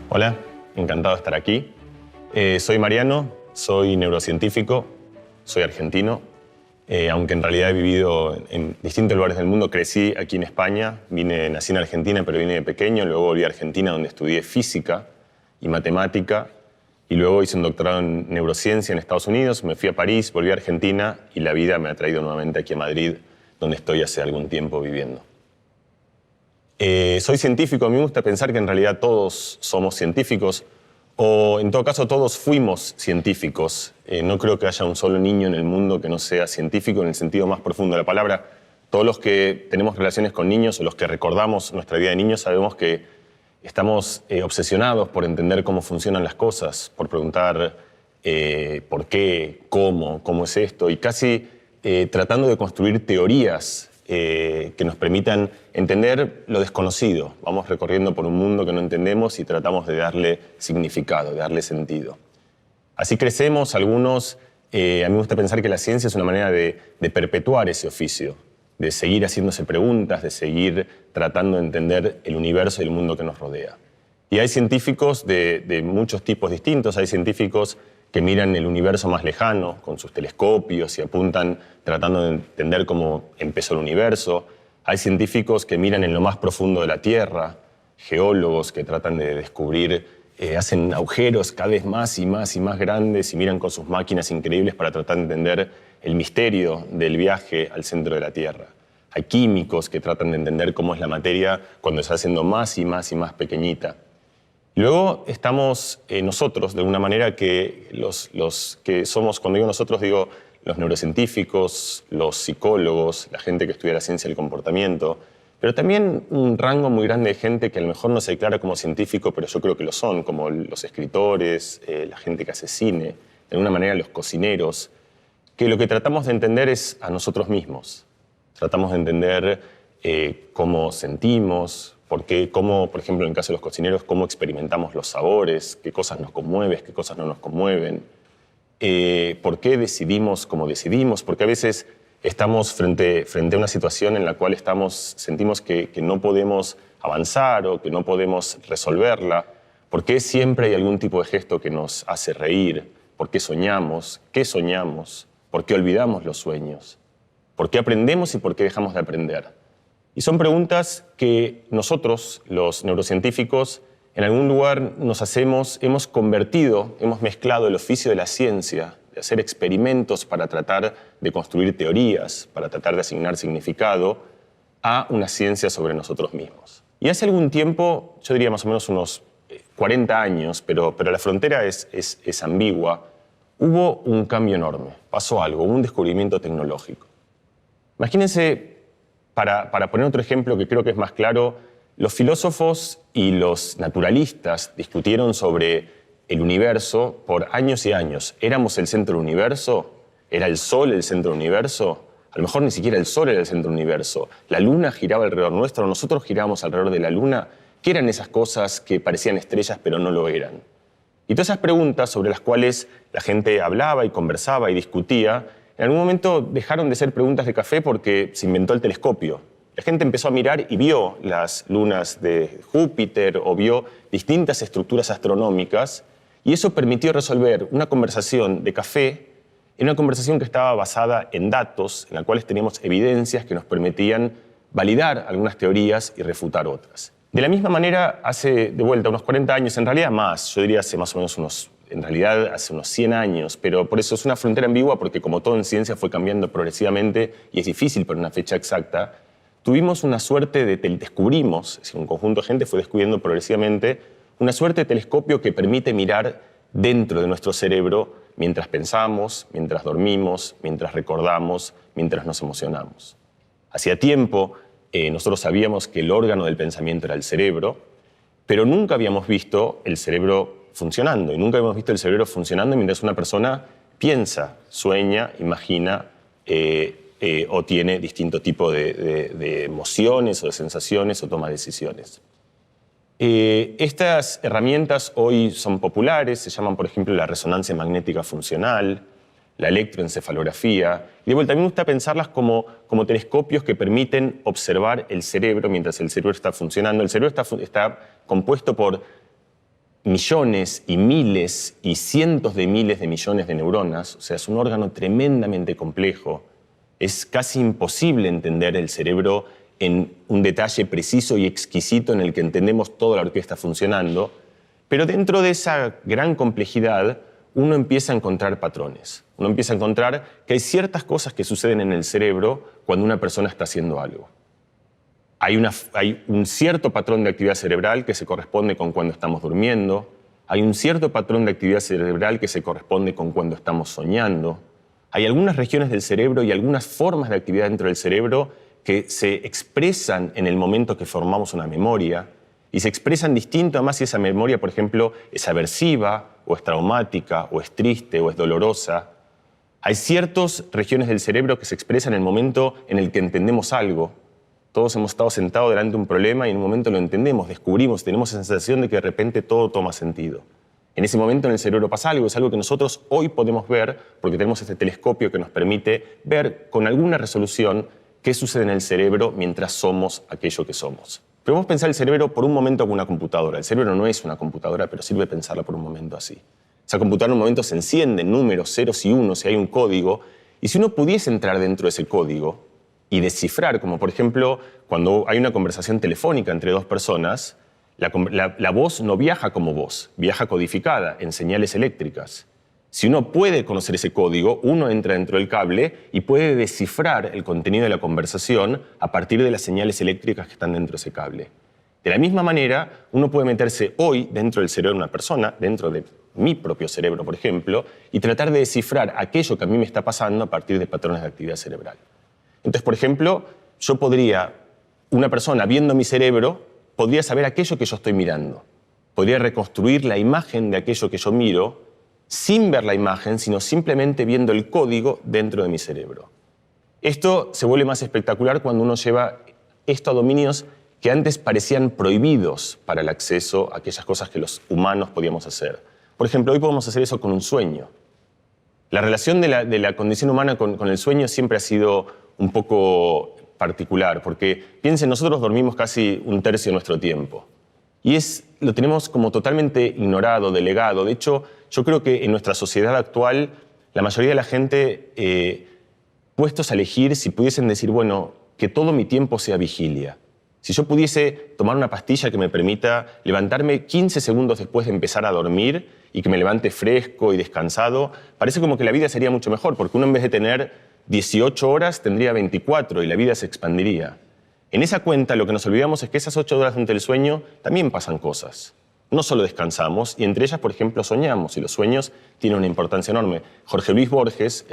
Hola, encantado de estar aquí. Soy Mariano, soy neurocientífico, soy argentino, aunque en realidad he vivido en distintos lugares del mundo. Crecí aquí en España, nací en Argentina, pero vine de pequeño, luego volví a Argentina donde estudié física y matemática, y luego hice un doctorado en neurociencia en Estados Unidos, me fui a París, volví a Argentina y la vida me ha traído nuevamente aquí a Madrid, donde estoy hace algún tiempo viviendo. Soy científico, a mí me gusta pensar que en realidad todos somos científicos, o en todo caso todos fuimos científicos. No creo que haya un solo niño en el mundo que no sea científico en el sentido más profundo de la palabra. Todos los que tenemos relaciones con niños o los que recordamos nuestra vida de niños sabemos que estamos obsesionados por entender cómo funcionan las cosas, por preguntar por qué, cómo es esto, y casi tratando de construir teorías que nos permitan entender lo desconocido. Vamos recorriendo por un mundo que no entendemos y tratamos de darle significado, de darle sentido. Así crecemos algunos. A mí me gusta pensar que la ciencia es una manera de perpetuar ese oficio, de seguir haciéndose preguntas, de seguir tratando de entender el universo y el mundo que nos rodea. Y hay científicos de muchos tipos distintos. Hay científicos que miran el universo más lejano con sus telescopios y apuntan tratando de entender cómo empezó el universo. Hay científicos que miran en lo más profundo de la Tierra, geólogos que tratan de descubrir, hacen agujeros cada vez más y más grandes y miran con sus máquinas increíbles para tratar de entender el misterio del viaje al centro de la Tierra. Hay químicos que tratan de entender cómo es la materia cuando se está haciendo más y más pequeñita. Luego estamos nosotros, de una manera que los que somos, cuando digo nosotros, digo los neurocientíficos, los psicólogos, la gente que estudia la ciencia del comportamiento, pero también un rango muy grande de gente que a lo mejor no se declara como científico, pero yo creo que lo son, como los escritores, la gente que hace cine, de alguna manera los cocineros, que lo que tratamos de entender es a nosotros mismos. Tratamos de entender cómo sentimos, cómo, por ejemplo, en el caso de los cocineros, cómo experimentamos los sabores, qué cosas nos conmueven, qué cosas no nos conmueven, por qué decidimos como decidimos, porque a veces estamos frente a una situación en la cual sentimos que no podemos avanzar o que no podemos resolverla, por qué siempre hay algún tipo de gesto que nos hace reír, por qué soñamos, por qué olvidamos los sueños, por qué aprendemos y por qué dejamos de aprender. Y son preguntas que nosotros, los neurocientíficos, en algún lugar hemos convertido, hemos mezclado el oficio de la ciencia, de hacer experimentos para tratar de construir teorías, para tratar de asignar significado, a una ciencia sobre nosotros mismos. Y hace algún tiempo, yo diría más o menos unos 40 años, pero la frontera es ambigua, hubo un cambio enorme, pasó algo, un descubrimiento tecnológico. Imagínense, para poner otro ejemplo que creo que es más claro, los filósofos y los naturalistas discutieron sobre el universo por años y años. ¿Éramos el centro del universo? ¿Era el Sol el centro del universo? A lo mejor ni siquiera el Sol era el centro del universo. ¿La Luna giraba alrededor nuestro? ¿Nosotros girábamos alrededor de la Luna? ¿Qué eran esas cosas que parecían estrellas pero no lo eran? Y todas esas preguntas sobre las cuales la gente hablaba y conversaba y discutía, en algún momento dejaron de ser preguntas de café porque se inventó el telescopio. La gente empezó a mirar y vio las lunas de Júpiter o vio distintas estructuras astronómicas, y eso permitió resolver una conversación de café en una conversación que estaba basada en datos, en la cuales teníamos evidencias que nos permitían validar algunas teorías y refutar otras. De la misma manera, hace de vuelta unos 40 años, en realidad más, yo diría hace más o menos hace unos 100 años, pero por eso es una frontera ambigua, porque como todo en ciencia fue cambiando progresivamente y es difícil poner una fecha exacta, tuvimos una suerte descubrimos, es decir, un conjunto de gente fue descubriendo progresivamente una suerte de telescopio que permite mirar dentro de nuestro cerebro mientras pensamos, mientras dormimos, mientras recordamos, mientras nos emocionamos. Hacía tiempo nosotros sabíamos que el órgano del pensamiento era el cerebro, pero nunca habíamos visto el cerebro funcionando, y nunca habíamos visto el cerebro funcionando mientras una persona piensa, sueña, imagina o tiene distinto tipo de emociones o de sensaciones o toma decisiones. Estas herramientas hoy son populares, se llaman, por ejemplo, la resonancia magnética funcional, la electroencefalografía. Y de vuelta, a mí me gusta pensarlas como telescopios que permiten observar el cerebro mientras el cerebro está funcionando. El cerebro está compuesto por millones y miles y cientos de miles de millones de neuronas. O sea, es un órgano tremendamente complejo. Es casi imposible entender el cerebro en un detalle preciso y exquisito en el que entendemos toda la orquesta funcionando. Pero dentro de esa gran complejidad, uno empieza a encontrar patrones. Uno empieza a encontrar que hay ciertas cosas que suceden en el cerebro cuando una persona está haciendo algo. Hay un cierto patrón de actividad cerebral que se corresponde con cuando estamos durmiendo. Hay un cierto patrón de actividad cerebral que se corresponde con cuando estamos soñando. Hay algunas regiones del cerebro y algunas formas de actividad dentro del cerebro que se expresan en el momento que formamos una memoria y se expresan distinto además si esa memoria, por ejemplo, es aversiva o es traumática o es triste o es dolorosa. Hay ciertas regiones del cerebro que se expresan en el momento en el que entendemos algo. Todos hemos estado sentados delante de un problema y en un momento lo entendemos, descubrimos, tenemos la sensación de que de repente todo toma sentido. En ese momento en el cerebro pasa algo, es algo que nosotros hoy podemos ver porque tenemos este telescopio que nos permite ver con alguna resolución qué sucede en el cerebro mientras somos aquello que somos. Pero vamos a pensar el cerebro por un momento como una computadora. El cerebro no es una computadora, pero sirve pensarla por un momento así. Esa computadora en un momento se enciende, números, ceros y unos, y hay un código. Y si uno pudiese entrar dentro de ese código y descifrar, como por ejemplo cuando hay una conversación telefónica entre dos personas, la voz no viaja como voz, viaja codificada en señales eléctricas. Si uno puede conocer ese código, uno entra dentro del cable y puede descifrar el contenido de la conversación a partir de las señales eléctricas que están dentro de ese cable. De la misma manera, uno puede meterse hoy dentro del cerebro de una persona, dentro de mi propio cerebro, por ejemplo, y tratar de descifrar aquello que a mí me está pasando a partir de patrones de actividad cerebral. Entonces, por ejemplo, una persona viendo mi cerebro, podría saber aquello que yo estoy mirando. Podría reconstruir la imagen de aquello que yo miro sin ver la imagen, sino simplemente viendo el código dentro de mi cerebro. Esto se vuelve más espectacular cuando uno lleva esto a dominios que antes parecían prohibidos para el acceso a aquellas cosas que los humanos podíamos hacer. Por ejemplo, hoy podemos hacer eso con un sueño. La relación de la condición humana con el sueño siempre ha sido un poco particular, porque piensen, nosotros dormimos casi un tercio de nuestro tiempo. Y lo tenemos como totalmente ignorado, delegado. De hecho, yo creo que en nuestra sociedad actual, la mayoría de la gente, puestos a elegir, si pudiesen decir, bueno, que todo mi tiempo sea vigilia. Si yo pudiese tomar una pastilla que me permita levantarme 15 segundos después de empezar a dormir y que me levante fresco y descansado, parece como que la vida sería mucho mejor, porque uno en vez de tener 18 horas tendría 24 y la vida se expandiría. En esa cuenta lo que nos olvidamos es que esas 8 horas durante el sueño también pasan cosas. No solo descansamos, y entre ellas, por ejemplo, soñamos, y los sueños tienen una importancia enorme. Jorge Luis Borges,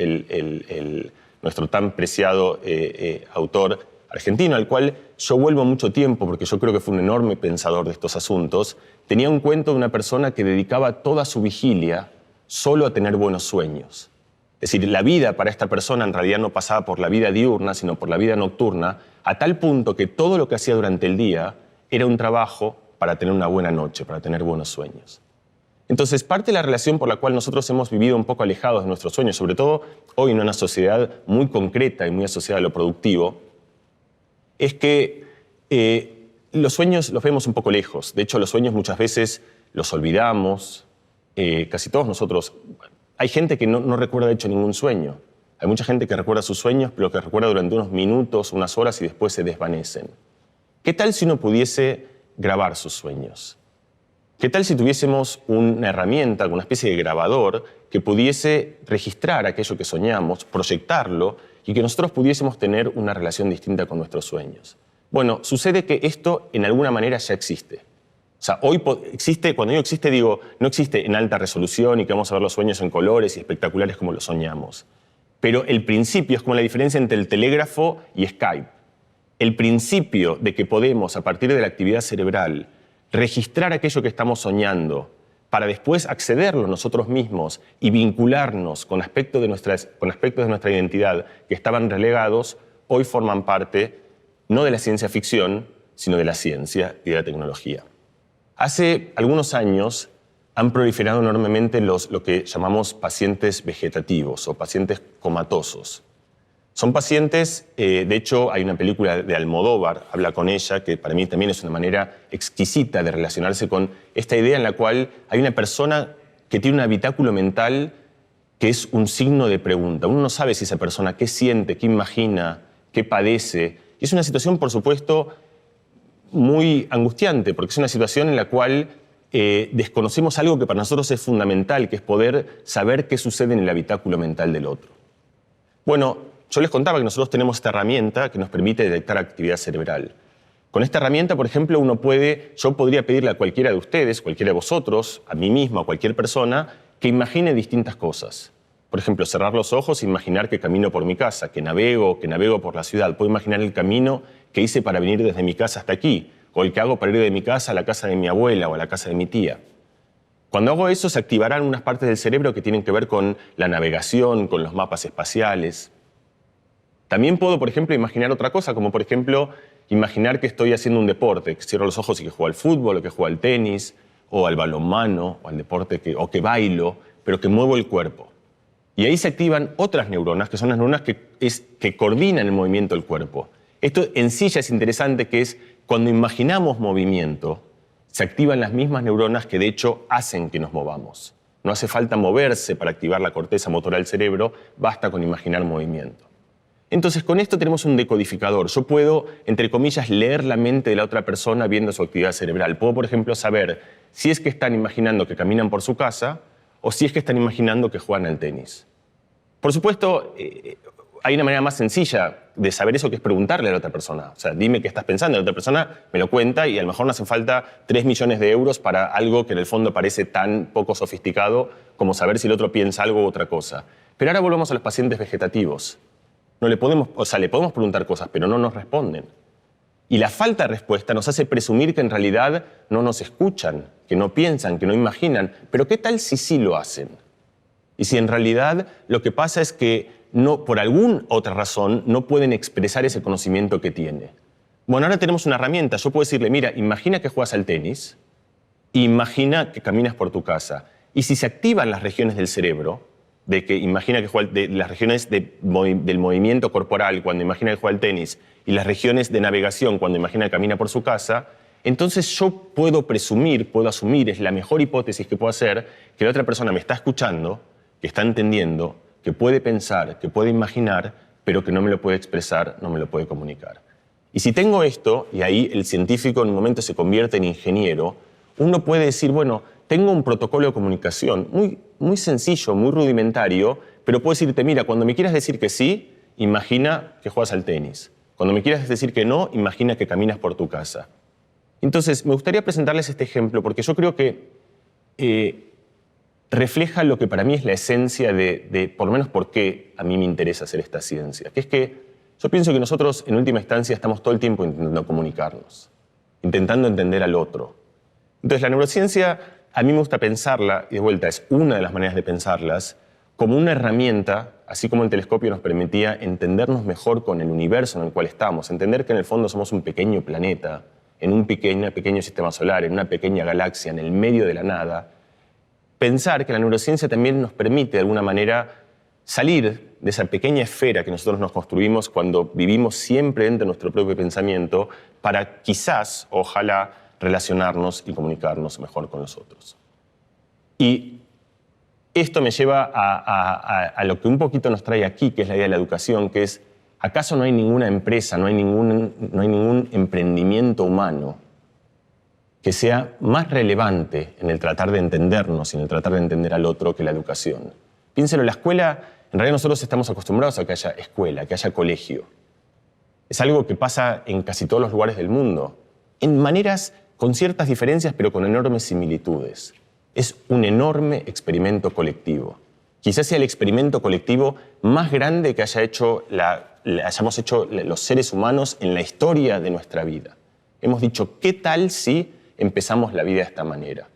nuestro tan preciado autor argentino, al cual yo vuelvo mucho tiempo porque yo creo que fue un enorme pensador de estos asuntos, tenía un cuento de una persona que dedicaba toda su vigilia solo a tener buenos sueños. Es decir, la vida para esta persona en realidad no pasaba por la vida diurna, sino por la vida nocturna, a tal punto que todo lo que hacía durante el día era un trabajo para tener una buena noche, para tener buenos sueños. Entonces, parte de la relación por la cual nosotros hemos vivido un poco alejados de nuestros sueños, sobre todo hoy en una sociedad muy concreta y muy asociada a lo productivo, es que los sueños los vemos un poco lejos. De hecho, los sueños muchas veces los olvidamos. Casi todos nosotros... Hay gente que no recuerda de hecho ningún sueño. Hay mucha gente que recuerda sus sueños, pero que recuerda durante unos minutos, unas horas y después se desvanecen. ¿Qué tal si uno pudiese grabar sus sueños? ¿Qué tal si tuviésemos una herramienta, alguna especie de grabador que pudiese registrar aquello que soñamos, proyectarlo y que nosotros pudiésemos tener una relación distinta con nuestros sueños? Bueno, sucede que esto en alguna manera ya existe. O sea, hoy existe, cuando digo existe, digo, no existe en alta resolución y que vamos a ver los sueños en colores y espectaculares como los soñamos. Pero el principio es como la diferencia entre el telégrafo y Skype. El principio de que podemos, a partir de la actividad cerebral, registrar aquello que estamos soñando para después accederlo nosotros mismos y vincularnos con aspectos de nuestra identidad que estaban relegados, hoy forman parte no de la ciencia ficción, sino de la ciencia y de la tecnología. Hace algunos años han proliferado enormemente lo que llamamos pacientes vegetativos o pacientes comatosos. Son pacientes, de hecho hay una película de Almodóvar, habla con ella, que para mí también es una manera exquisita de relacionarse con esta idea en la cual hay una persona que tiene un habitáculo mental que es un signo de pregunta. Uno no sabe si esa persona qué siente, qué imagina, qué padece. Y es una situación, por supuesto, muy angustiante, porque es una situación en la cual desconocemos algo que para nosotros es fundamental, que es poder saber qué sucede en el habitáculo mental del otro. Bueno, yo les contaba que nosotros tenemos esta herramienta que nos permite detectar actividad cerebral. Con esta herramienta, por ejemplo, yo podría pedirle a cualquiera de ustedes, cualquiera de vosotros, a mí mismo, a cualquier persona, que imagine distintas cosas. Por ejemplo, cerrar los ojos e imaginar que camino por mi casa, que navego por la ciudad. Puedo imaginar el camino que hice para venir desde mi casa hasta aquí, o el que hago para ir de mi casa a la casa de mi abuela o a la casa de mi tía. Cuando hago eso, se activarán unas partes del cerebro que tienen que ver con la navegación, con los mapas espaciales. También puedo, por ejemplo, imaginar otra cosa, como por ejemplo, imaginar que estoy haciendo un deporte, que cierro los ojos y que juego al fútbol, o que juego al tenis, o al balonmano, o al deporte o que bailo, pero que muevo el cuerpo. Y ahí se activan otras neuronas, que son las neuronas que coordinan el movimiento del cuerpo. Esto en sí ya es interesante, que es cuando imaginamos movimiento, se activan las mismas neuronas que de hecho hacen que nos movamos. No hace falta moverse para activar la corteza motora del cerebro, basta con imaginar movimiento. Entonces, con esto tenemos un decodificador. Yo puedo, entre comillas, leer la mente de la otra persona viendo su actividad cerebral. Puedo, por ejemplo, saber si es que están imaginando que caminan por su casa o si es que están imaginando que juegan al tenis. Por supuesto, hay una manera más sencilla de saber eso, que es preguntarle a la otra persona. O sea, dime qué estás pensando. La otra persona me lo cuenta y a lo mejor no hacen falta 3 millones de euros para algo que en el fondo parece tan poco sofisticado como saber si el otro piensa algo u otra cosa. Pero ahora volvemos a los pacientes vegetativos. Le podemos preguntar cosas, pero no nos responden. Y la falta de respuesta nos hace presumir que en realidad no nos escuchan, que no piensan, que no imaginan. Pero ¿qué tal si sí lo hacen? Y si en realidad lo que pasa es que por alguna otra razón no pueden expresar ese conocimiento que tiene. Bueno, ahora tenemos una herramienta. Yo puedo decirle, mira, imagina que juegas al tenis, imagina que caminas por tu casa. Y si se activan las regiones del cerebro, imagina que juega las regiones del movimiento corporal cuando imagina que juega al tenis y las regiones de navegación cuando imagina que camina por su casa, entonces yo puedo asumir, es la mejor hipótesis que puedo hacer, que la otra persona me está escuchando, que está entendiendo, que puede pensar, que puede imaginar, pero que no me lo puede expresar, no me lo puede comunicar. Y si tengo esto, y ahí el científico en un momento se convierte en ingeniero, uno puede decir, bueno, tengo un protocolo de comunicación muy sencillo, muy rudimentario, pero puedo decirte, mira, cuando me quieras decir que sí, imagina que juegas al tenis. Cuando me quieras decir que no, imagina que caminas por tu casa. Entonces, me gustaría presentarles este ejemplo porque yo creo que refleja lo que para mí es la esencia de por lo menos por qué a mí me interesa hacer esta ciencia, que es que yo pienso que nosotros, en última instancia, estamos todo el tiempo intentando comunicarnos, intentando entender al otro. Entonces, la neurociencia, a mí me gusta pensarla, y de vuelta es una de las maneras de pensarlas, como una herramienta, así como el telescopio nos permitía entendernos mejor con el universo en el cual estamos, entender que en el fondo somos un pequeño planeta, en un pequeño sistema solar, en una pequeña galaxia, en el medio de la nada. Pensar que la neurociencia también nos permite, de alguna manera, salir de esa pequeña esfera que nosotros nos construimos cuando vivimos siempre dentro de nuestro propio pensamiento para quizás, ojalá, relacionarnos y comunicarnos mejor con los otros. Y esto me lleva a lo que un poquito nos trae aquí, que es la idea de la educación, que es, ¿acaso no hay ninguna empresa, no hay ningún emprendimiento humano que sea más relevante en el tratar de entendernos y en el tratar de entender al otro que la educación? Piénselo, la escuela, en realidad nosotros estamos acostumbrados a que haya escuela, que haya colegio. Es algo que pasa en casi todos los lugares del mundo, en maneras con ciertas diferencias, pero con enormes similitudes. Es un enorme experimento colectivo. Quizás sea el experimento colectivo más grande que hayamos hecho los seres humanos en la historia de nuestra vida. Hemos dicho, ¿qué tal si empezamos la vida de esta manera?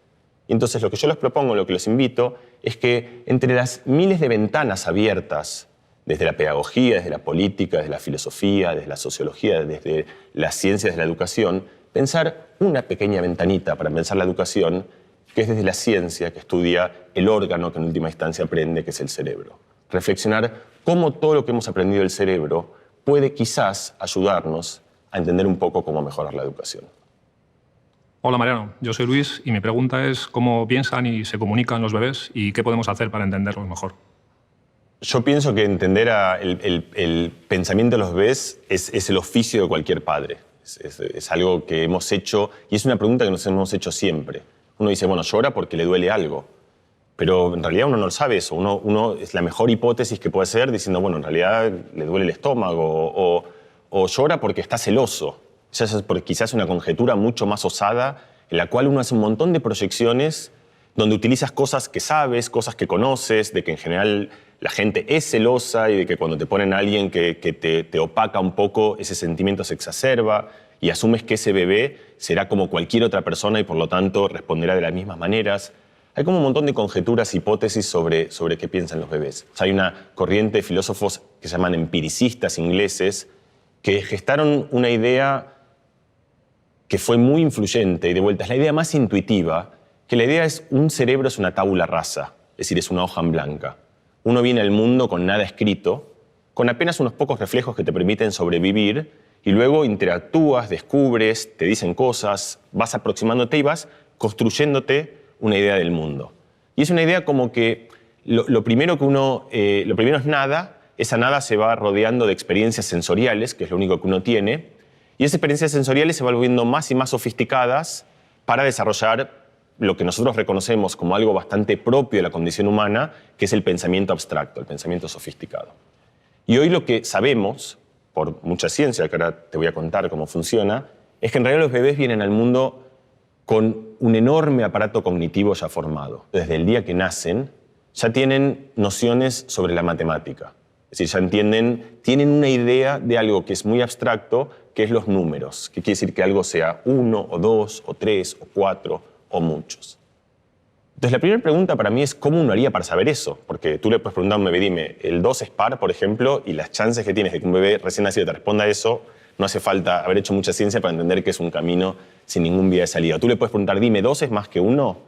Y entonces lo que yo les propongo, lo que los invito, es que entre las miles de ventanas abiertas, desde la pedagogía, desde la política, desde la filosofía, desde la sociología, desde las ciencias de la educación, pensar una pequeña ventanita para pensar la educación que es desde la ciencia que estudia el órgano que en última instancia aprende, que es el cerebro. Reflexionar cómo todo lo que hemos aprendido del cerebro puede quizás ayudarnos a entender un poco cómo mejorar la educación. Hola Mariano, yo soy Luis y mi pregunta es cómo piensan y se comunican los bebés y qué podemos hacer para entenderlos mejor. Yo pienso que entender el pensamiento de los bebés es el oficio de cualquier padre. Es algo que hemos hecho y es una pregunta que nos hemos hecho siempre. Uno dice, bueno, llora porque le duele algo. Pero en realidad uno no lo sabe eso. Uno es la mejor hipótesis que puede ser diciendo, bueno, en realidad le duele el estómago o llora porque está celoso. Esa es quizás una conjetura mucho más osada en la cual uno hace un montón de proyecciones donde utilizas cosas que sabes, cosas que conoces, de que en general la gente es celosa y de que cuando te ponen a alguien que te opaca un poco, ese sentimiento se exacerba y asumes que ese bebé será como cualquier otra persona y por lo tanto responderá de las mismas maneras. Hay como un montón de conjeturas, hipótesis sobre qué piensan los bebés. O sea, hay una corriente de filósofos que se llaman empiricistas ingleses que gestaron una idea que fue muy influyente y de vuelta es la idea más intuitiva, que la idea es un cerebro es una tabula rasa, es decir, es una hoja en blanca. Uno viene al mundo con nada escrito, con apenas unos pocos reflejos que te permiten sobrevivir y luego interactúas, descubres, te dicen cosas, vas aproximándote y vas construyéndote una idea del mundo. Y es una idea como que lo primero es nada, esa nada se va rodeando de experiencias sensoriales, que es lo único que uno tiene, y esas experiencias sensoriales se van volviendo más y más sofisticadas para desarrollar lo que nosotros reconocemos como algo bastante propio de la condición humana, que es el pensamiento abstracto, el pensamiento sofisticado. Y hoy lo que sabemos, por mucha ciencia, que ahora te voy a contar cómo funciona, es que en realidad los bebés vienen al mundo con un enorme aparato cognitivo ya formado. Desde el día que nacen, ya tienen nociones sobre la matemática. Es decir, ya entienden, tienen una idea de algo que es muy abstracto, que es los números, que quiere decir que algo sea 1 o 2 o 3 o 4 o muchos. Entonces la primera pregunta para mí es ¿cómo uno haría para saber eso? Porque tú le puedes preguntar a un bebé, dime, el 2 es par, por ejemplo, y las chances que tienes de que un bebé recién nacido te responda eso, no hace falta haber hecho mucha ciencia para entender que es un camino sin ningún vía de salida. Tú le puedes preguntar, dime, 2 es más que 1,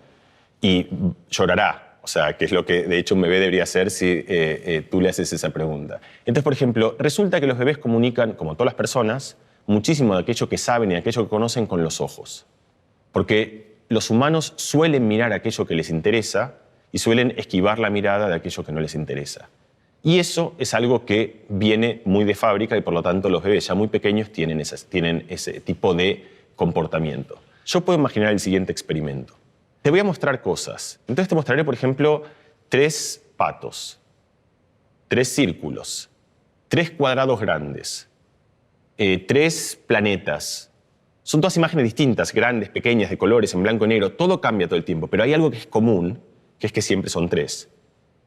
y llorará. O sea, que es lo que de hecho un bebé debería hacer si tú le haces esa pregunta. Entonces, por ejemplo, resulta que los bebés comunican, como todas las personas, muchísimo de aquello que saben y de aquello que conocen con los ojos. Porque los humanos suelen mirar aquello que les interesa y suelen esquivar la mirada de aquello que no les interesa. Y eso es algo que viene muy de fábrica y por lo tanto los bebés ya muy pequeños tienen ese tipo de comportamiento. Yo puedo imaginar el siguiente experimento. Te voy a mostrar cosas. Entonces te mostraré, por ejemplo, 3 patos, 3 círculos, 3 cuadrados grandes, 3 planetas. Son todas imágenes distintas, grandes, pequeñas, de colores, en blanco y negro. Todo cambia todo el tiempo, pero hay algo que es común, que es que siempre son 3.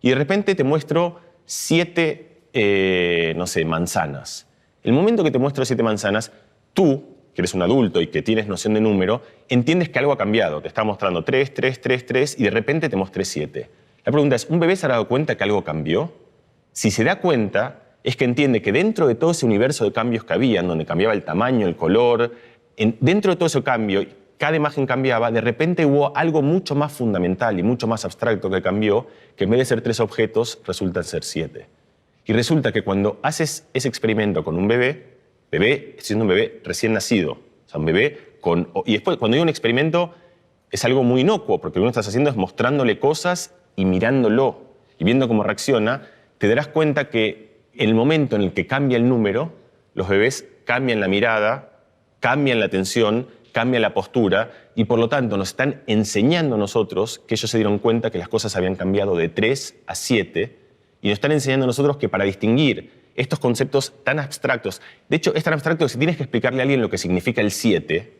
Y de repente te muestro 7, no sé, manzanas. El momento que te muestro 7 manzanas, tú, que eres un adulto y que tienes noción de número, entiendes que algo ha cambiado. Te está mostrando 3, 3, 3, 3 y de repente te mostré 7. La pregunta es, ¿un bebé se ha dado cuenta que algo cambió? Si se da cuenta, es que entiende que dentro de todo ese universo de cambios que había, donde cambiaba el tamaño, el color, dentro de todo ese cambio, cada imagen cambiaba, de repente hubo algo mucho más fundamental y mucho más abstracto que cambió, que en vez de ser 3 objetos, resultan ser 7. Y resulta que cuando haces ese experimento con un bebé, siendo un bebé recién nacido, o sea, un bebé con... Y después, cuando digo un experimento, es algo muy inocuo, porque lo que uno está haciendo es mostrándole cosas y mirándolo y viendo cómo reacciona, te darás cuenta que en el momento en el que cambia el número, los bebés cambian la mirada, cambian la atención, cambian la postura y por lo tanto nos están enseñando a nosotros que ellos se dieron cuenta que las cosas habían cambiado de 3 a 7 y nos están enseñando a nosotros que para distinguir estos conceptos tan abstractos, de hecho es tan abstracto que si tienes que explicarle a alguien lo que significa el 7,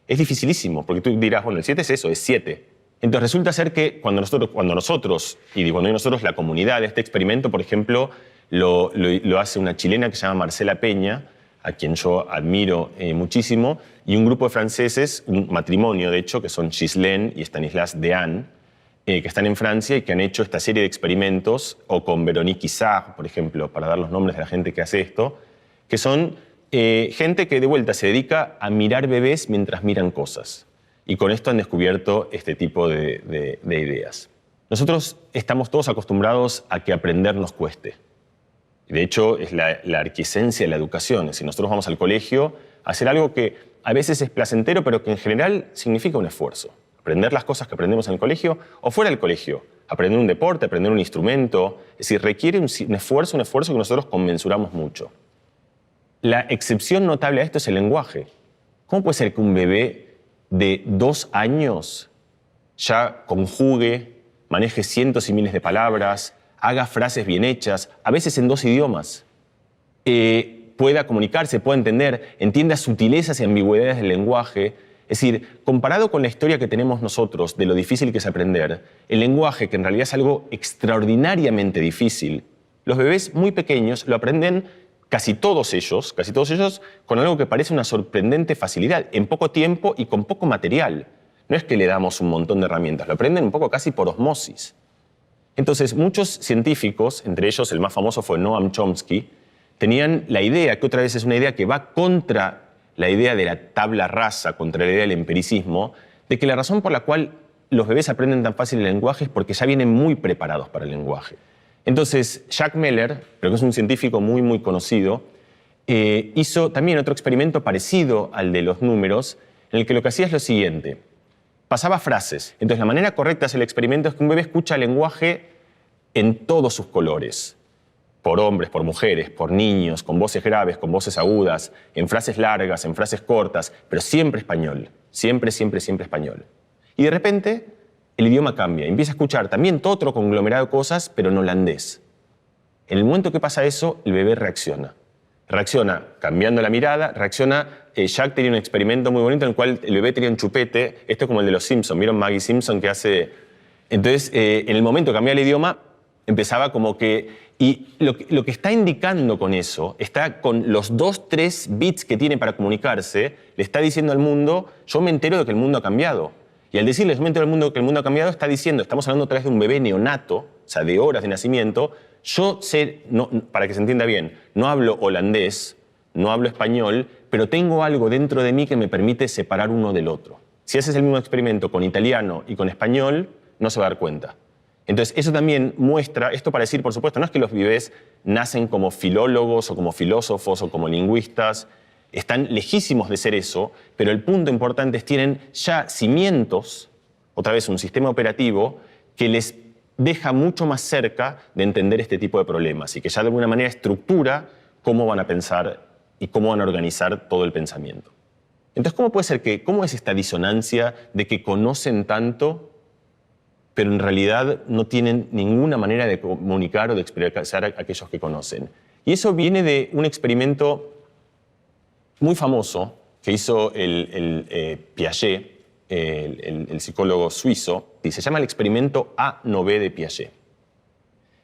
es dificilísimo, porque tú dirás, bueno, el 7 es eso, es 7. Entonces resulta ser que cuando nosotros, y cuando nosotros, la comunidad de este experimento, por ejemplo, lo hace una chilena que se llama Marcela Peña, a quien yo admiro muchísimo, y un grupo de franceses, un matrimonio de hecho, que son Ghislaine y Stanislas Dehaene, que están en Francia y que han hecho esta serie de experimentos, o con Véronique Isard, por ejemplo, para dar los nombres de la gente que hace esto, que son gente que de vuelta se dedica a mirar bebés mientras miran cosas. y con esto han descubierto este tipo de ideas. Nosotros estamos todos acostumbrados a que aprender nos cueste. De hecho, es la arquiesencia de la educación. Es decir, nosotros vamos al colegio a hacer algo que a veces es placentero, pero que en general significa un esfuerzo. Aprender las cosas que aprendemos en el colegio o fuera del colegio. Aprender un deporte, aprender un instrumento. Es decir, requiere un esfuerzo que nosotros conmensuramos mucho. La excepción notable a esto es el lenguaje. ¿Cómo puede ser que un bebé de 2 años ya conjugue, maneje cientos y miles de palabras, haga frases bien hechas, a veces en 2 idiomas, pueda comunicarse, pueda entender, entienda sutilezas y ambigüedades del lenguaje? Es decir, comparado con la historia que tenemos nosotros de lo difícil que es aprender, el lenguaje, que en realidad es algo extraordinariamente difícil, los bebés muy pequeños lo aprenden casi todos ellos, con algo que parece una sorprendente facilidad, en poco tiempo y con poco material. No es que le damos un montón de herramientas, lo aprenden un poco casi por osmosis. Entonces, muchos científicos, entre ellos el más famoso fue Noam Chomsky, tenían la idea, que otra vez es una idea que va contra la idea de la tabla rasa, contra la idea del empiricismo, de que la razón por la cual los bebés aprenden tan fácil el lenguaje es porque ya vienen muy preparados para el lenguaje. Entonces, Jack Meller, pero que es un científico muy, muy conocido, hizo también otro experimento parecido al de los números, en el que lo que hacía es lo siguiente. Pasaba frases. Entonces, la manera correcta de hacer el experimento es que un bebé escucha el lenguaje en todos sus colores. Por hombres, por mujeres, por niños, con voces graves, con voces agudas, en frases largas, en frases cortas, pero siempre español. Siempre, siempre, siempre español. Y de repente, el idioma cambia. Empieza a escuchar también todo otro conglomerado de cosas, pero en holandés. En el momento que pasa eso, el bebé reacciona. Reacciona cambiando la mirada, Jack tenía un experimento muy bonito en el cual el bebé tenía un chupete, esto es como el de los Simpsons, ¿vieron Maggie Simpson que hace? Entonces, en el momento que cambiaba el idioma, empezaba como que... Y lo que está indicando con eso, está con los 2, 3 bits que tiene para comunicarse, le está diciendo al mundo, yo me entero de que el mundo ha cambiado. Y al decirle, yo me entero del mundo que el mundo ha cambiado, está diciendo, estamos hablando otra vez de un bebé neonato, o sea, de horas de nacimiento, yo sé, para que se entienda bien, no hablo holandés, no hablo español, pero tengo algo dentro de mí que me permite separar uno del otro. Si haces el mismo experimento con italiano y con español, no se va a dar cuenta. Entonces, eso también muestra, esto para decir, por supuesto, no es que los bebés nacen como filólogos o como filósofos o como lingüistas, están lejísimos de ser eso, pero el punto importante es que tienen ya cimientos, otra vez un sistema operativo, que les deja mucho más cerca de entender este tipo de problemas y que ya de alguna manera estructura cómo van a pensar y cómo van a organizar todo el pensamiento. Entonces, ¿cómo es esta disonancia de que conocen tanto, pero en realidad no tienen ninguna manera de comunicar o de expresar a aquellos que conocen? Y eso viene de un experimento muy famoso que hizo Piaget, el psicólogo suizo, y se llama el experimento A-9 de Piaget.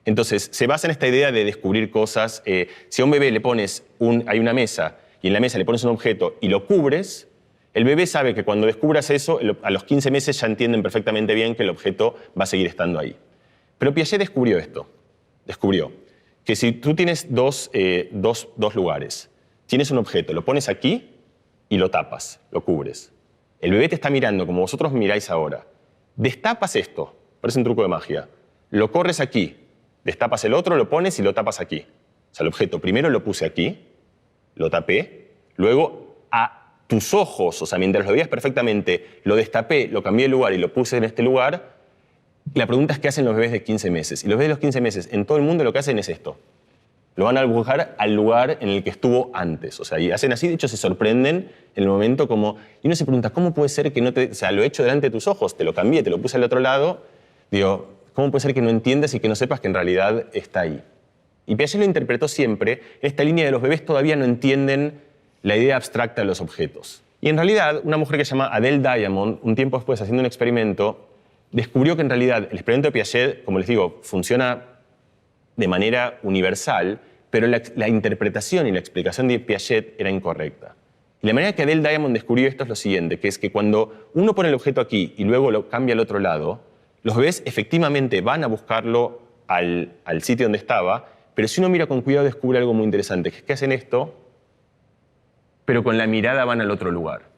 Entonces, se basa en esta idea de descubrir cosas. Si a un bebé le pones hay una mesa y en la mesa le pones un objeto y lo cubres, el bebé sabe que cuando descubras eso, a los 15 meses ya entienden perfectamente bien que el objeto va a seguir estando ahí. Pero Piaget descubrió esto. Descubrió que si tú tienes dos lugares, tienes un objeto, lo pones aquí y lo tapas, lo cubres. El bebé te está mirando como vosotros miráis ahora. Destapas esto, parece un truco de magia. Lo corres aquí, destapas el otro, lo pones y lo tapas aquí. O sea, el objeto primero lo puse aquí, lo tapé, luego a tus ojos, o sea, mientras lo veías perfectamente, lo destapé, lo cambié de lugar y lo puse en este lugar. La pregunta es qué hacen los bebés de 15 meses. Y los bebés de los 15 meses en todo el mundo lo que hacen es esto. Lo van a buscar al lugar en el que estuvo antes. O sea, y hacen así, de hecho se sorprenden en el momento como... Y uno se pregunta, ¿cómo puede ser que no te... O sea, lo he hecho delante de tus ojos, te lo cambié, te lo puse al otro lado. Digo, ¿cómo puede ser que no entiendas y que no sepas que en realidad está ahí? Y Piaget lo interpretó siempre. En esta línea de los bebés todavía no entienden la idea abstracta de los objetos. Y en realidad, una mujer que se llama Adele Diamond, un tiempo después, haciendo un experimento, descubrió que en realidad el experimento de Piaget, como les digo, funciona de manera universal, pero la interpretación y la explicación de Piaget era incorrecta. Y la manera que Adele Diamond descubrió esto es lo siguiente, que es que cuando uno pone el objeto aquí y luego lo cambia al otro lado, los bebés efectivamente van a buscarlo al sitio donde estaba, pero si uno mira con cuidado descubre algo muy interesante, que es que hacen esto, pero con la mirada van al otro lugar.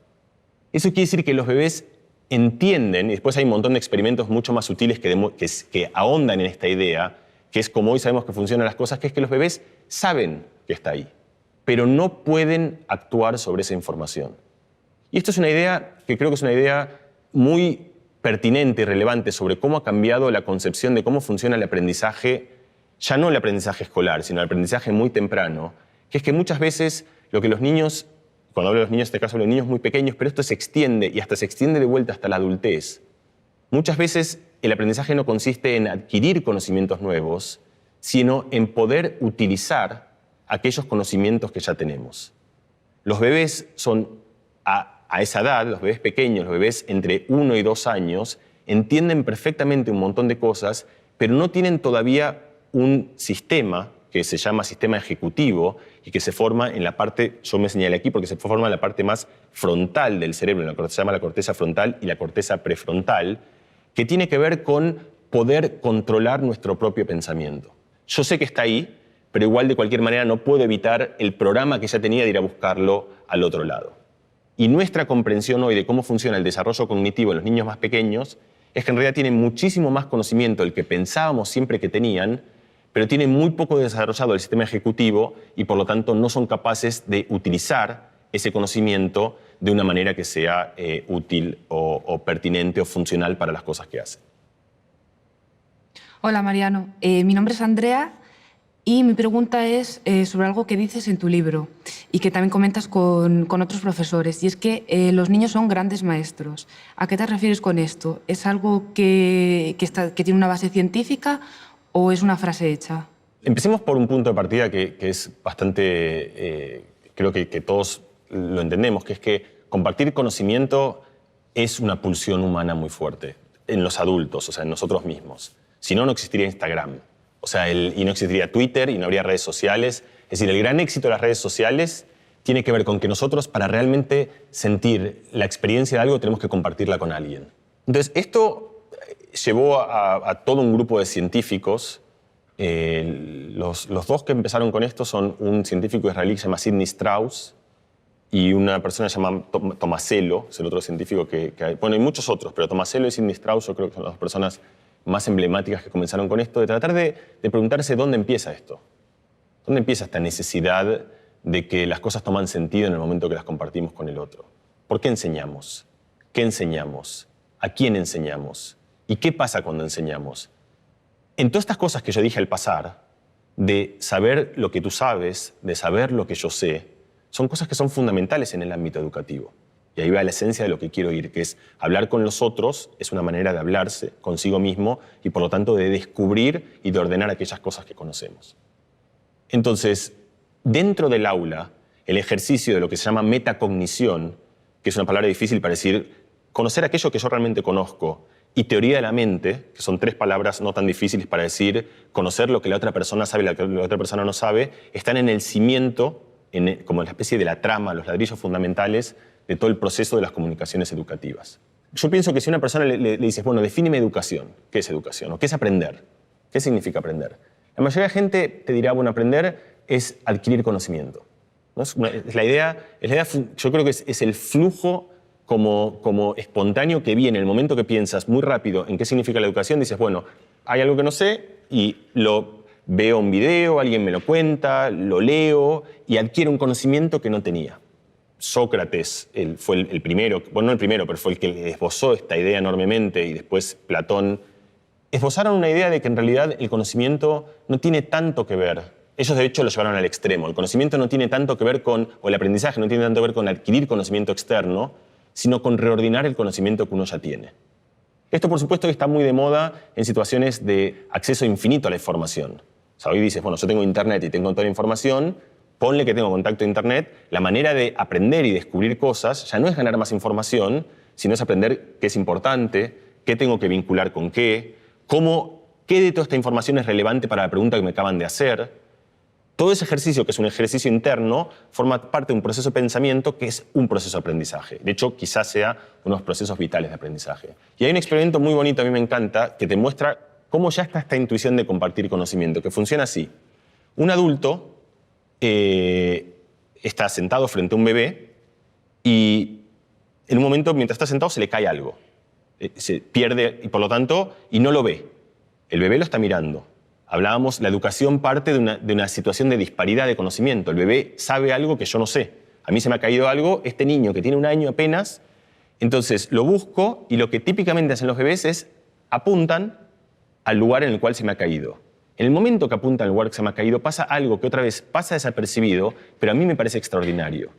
Eso quiere decir que los bebés entienden, y después hay un montón de experimentos mucho más sutiles que ahondan en esta idea, que es como hoy sabemos que funcionan las cosas, que es que los bebés saben que está ahí, pero no pueden actuar sobre esa información. Y esto es una idea que creo que es una idea muy pertinente y relevante sobre cómo ha cambiado la concepción de cómo funciona el aprendizaje, ya no el aprendizaje escolar, sino el aprendizaje muy temprano, que es que muchas veces lo que los niños, cuando hablo de los niños, en este caso hablo de niños muy pequeños, pero esto se extiende y hasta se extiende de vuelta hasta la adultez. Muchas veces el aprendizaje no consiste en adquirir conocimientos nuevos, sino en poder utilizar aquellos conocimientos que ya tenemos. Los bebés son, a esa edad, los bebés pequeños, los bebés entre 1 y 2 años, entienden perfectamente un montón de cosas, pero no tienen todavía un sistema que se llama sistema ejecutivo y que se forma en la parte, yo me señalé aquí porque se forma en la parte más frontal del cerebro, en lo que se llama la corteza frontal y la corteza prefrontal, que tiene que ver con poder controlar nuestro propio pensamiento. Yo sé que está ahí, pero igual de cualquier manera no puedo evitar el programa que ya tenía de ir a buscarlo al otro lado. Y nuestra comprensión hoy de cómo funciona el desarrollo cognitivo en los niños más pequeños es que en realidad tienen muchísimo más conocimiento del que pensábamos siempre que tenían, pero tienen muy poco desarrollado el sistema ejecutivo y por lo tanto no son capaces de utilizar ese conocimiento de una manera que sea útil o pertinente o funcional para las cosas que hacen. Hola Mariano, mi nombre es Andrea y mi pregunta es sobre algo que dices en tu libro y que también comentas con otros profesores, y es que los niños son grandes maestros. ¿A qué te refieres con esto? ¿Es algo que tiene una base científica o es una frase hecha? Empecemos por un punto de partida que es bastante, creo que todos lo entendemos, que es que compartir conocimiento es una pulsión humana muy fuerte en los adultos, o sea, en nosotros mismos. Si no, no existiría Instagram. O sea, y no existiría Twitter y no habría redes sociales. Es decir, el gran éxito de las redes sociales tiene que ver con que nosotros, para realmente sentir la experiencia de algo, tenemos que compartirla con alguien. Entonces, esto llevó a todo un grupo de científicos. Los dos que empezaron con esto son un científico israelí que se llama Sidney Strauss y una persona llamada Tomasello, es el otro científico que hay. Bueno, hay muchos otros, pero Tomasello y Sidney Strauss yo creo que son las dos personas más emblemáticas que comenzaron con esto, de tratar de preguntarse dónde empieza esto. ¿Dónde empieza esta necesidad de que las cosas toman sentido en el momento que las compartimos con el otro? ¿Por qué enseñamos? ¿Qué enseñamos? ¿A quién enseñamos? ¿Y qué pasa cuando enseñamos? En todas estas cosas que yo dije al pasar, de saber lo que tú sabes, de saber lo que yo sé, son cosas que son fundamentales en el ámbito educativo. Y ahí va la esencia de lo que quiero ir, que es hablar con los otros, es una manera de hablarse consigo mismo y por lo tanto de descubrir y de ordenar aquellas cosas que conocemos. Entonces, dentro del aula, el ejercicio de lo que se llama metacognición, que es una palabra difícil para decir conocer aquello que yo realmente conozco, y teoría de la mente, que son 3 palabras no tan difíciles para decir conocer lo que la otra persona sabe y lo que la otra persona no sabe, están en el cimiento, como en la especie de la trama, los ladrillos fundamentales de todo el proceso de las comunicaciones educativas. Yo pienso que si a una persona le dices, bueno, defíneme educación, ¿qué es educación? ¿O qué es aprender? ¿Qué significa aprender? La mayoría de la gente te dirá, bueno, aprender es adquirir conocimiento, ¿no? Es la idea, yo creo que es el flujo como espontáneo que viene en el momento que piensas muy rápido en qué significa la educación, dices, bueno, hay algo que no sé y lo veo un video, alguien me lo cuenta, lo leo y adquiero un conocimiento que no tenía. Sócrates fue el primero, bueno, no el primero, pero fue el que esbozó esta idea enormemente, y después Platón, esbozaron una idea de que en realidad el conocimiento no tiene tanto que ver. Ellos de hecho lo llevaron al extremo. El conocimiento no tiene tanto que ver con, o el aprendizaje no tiene tanto que ver con adquirir conocimiento externo, sino con reordenar el conocimiento que uno ya tiene. Esto, por supuesto, está muy de moda en situaciones de acceso infinito a la información. O sea, hoy dices, bueno, yo tengo internet y tengo toda la información, ponle que tengo contacto a internet, la manera de aprender y descubrir cosas ya no es ganar más información, sino es aprender qué es importante, qué tengo que vincular con qué de toda esta información es relevante para la pregunta que me acaban de hacer. Todo ese ejercicio, que es un ejercicio interno, forma parte de un proceso de pensamiento que es un proceso de aprendizaje. De hecho, quizás sea uno de los procesos vitales de aprendizaje. Y hay un experimento muy bonito, a mí me encanta, que te muestra cómo ya está esta intuición de compartir conocimiento, que funciona así. Un adulto está sentado frente a un bebé y en un momento, mientras está sentado, se le cae algo. Se pierde y por lo tanto, y no lo ve. El bebé lo está mirando. Hablábamos, la educación parte de una situación de disparidad de conocimiento. El bebé sabe algo que yo no sé. A mí se me ha caído algo, este niño que tiene 1 año apenas, entonces lo busco y lo que típicamente hacen los bebés es apuntan al lugar en el cual se me ha caído. En el momento que apuntan al lugar que se me ha caído pasa algo que otra vez pasa desapercibido, pero a mí me parece extraordinario.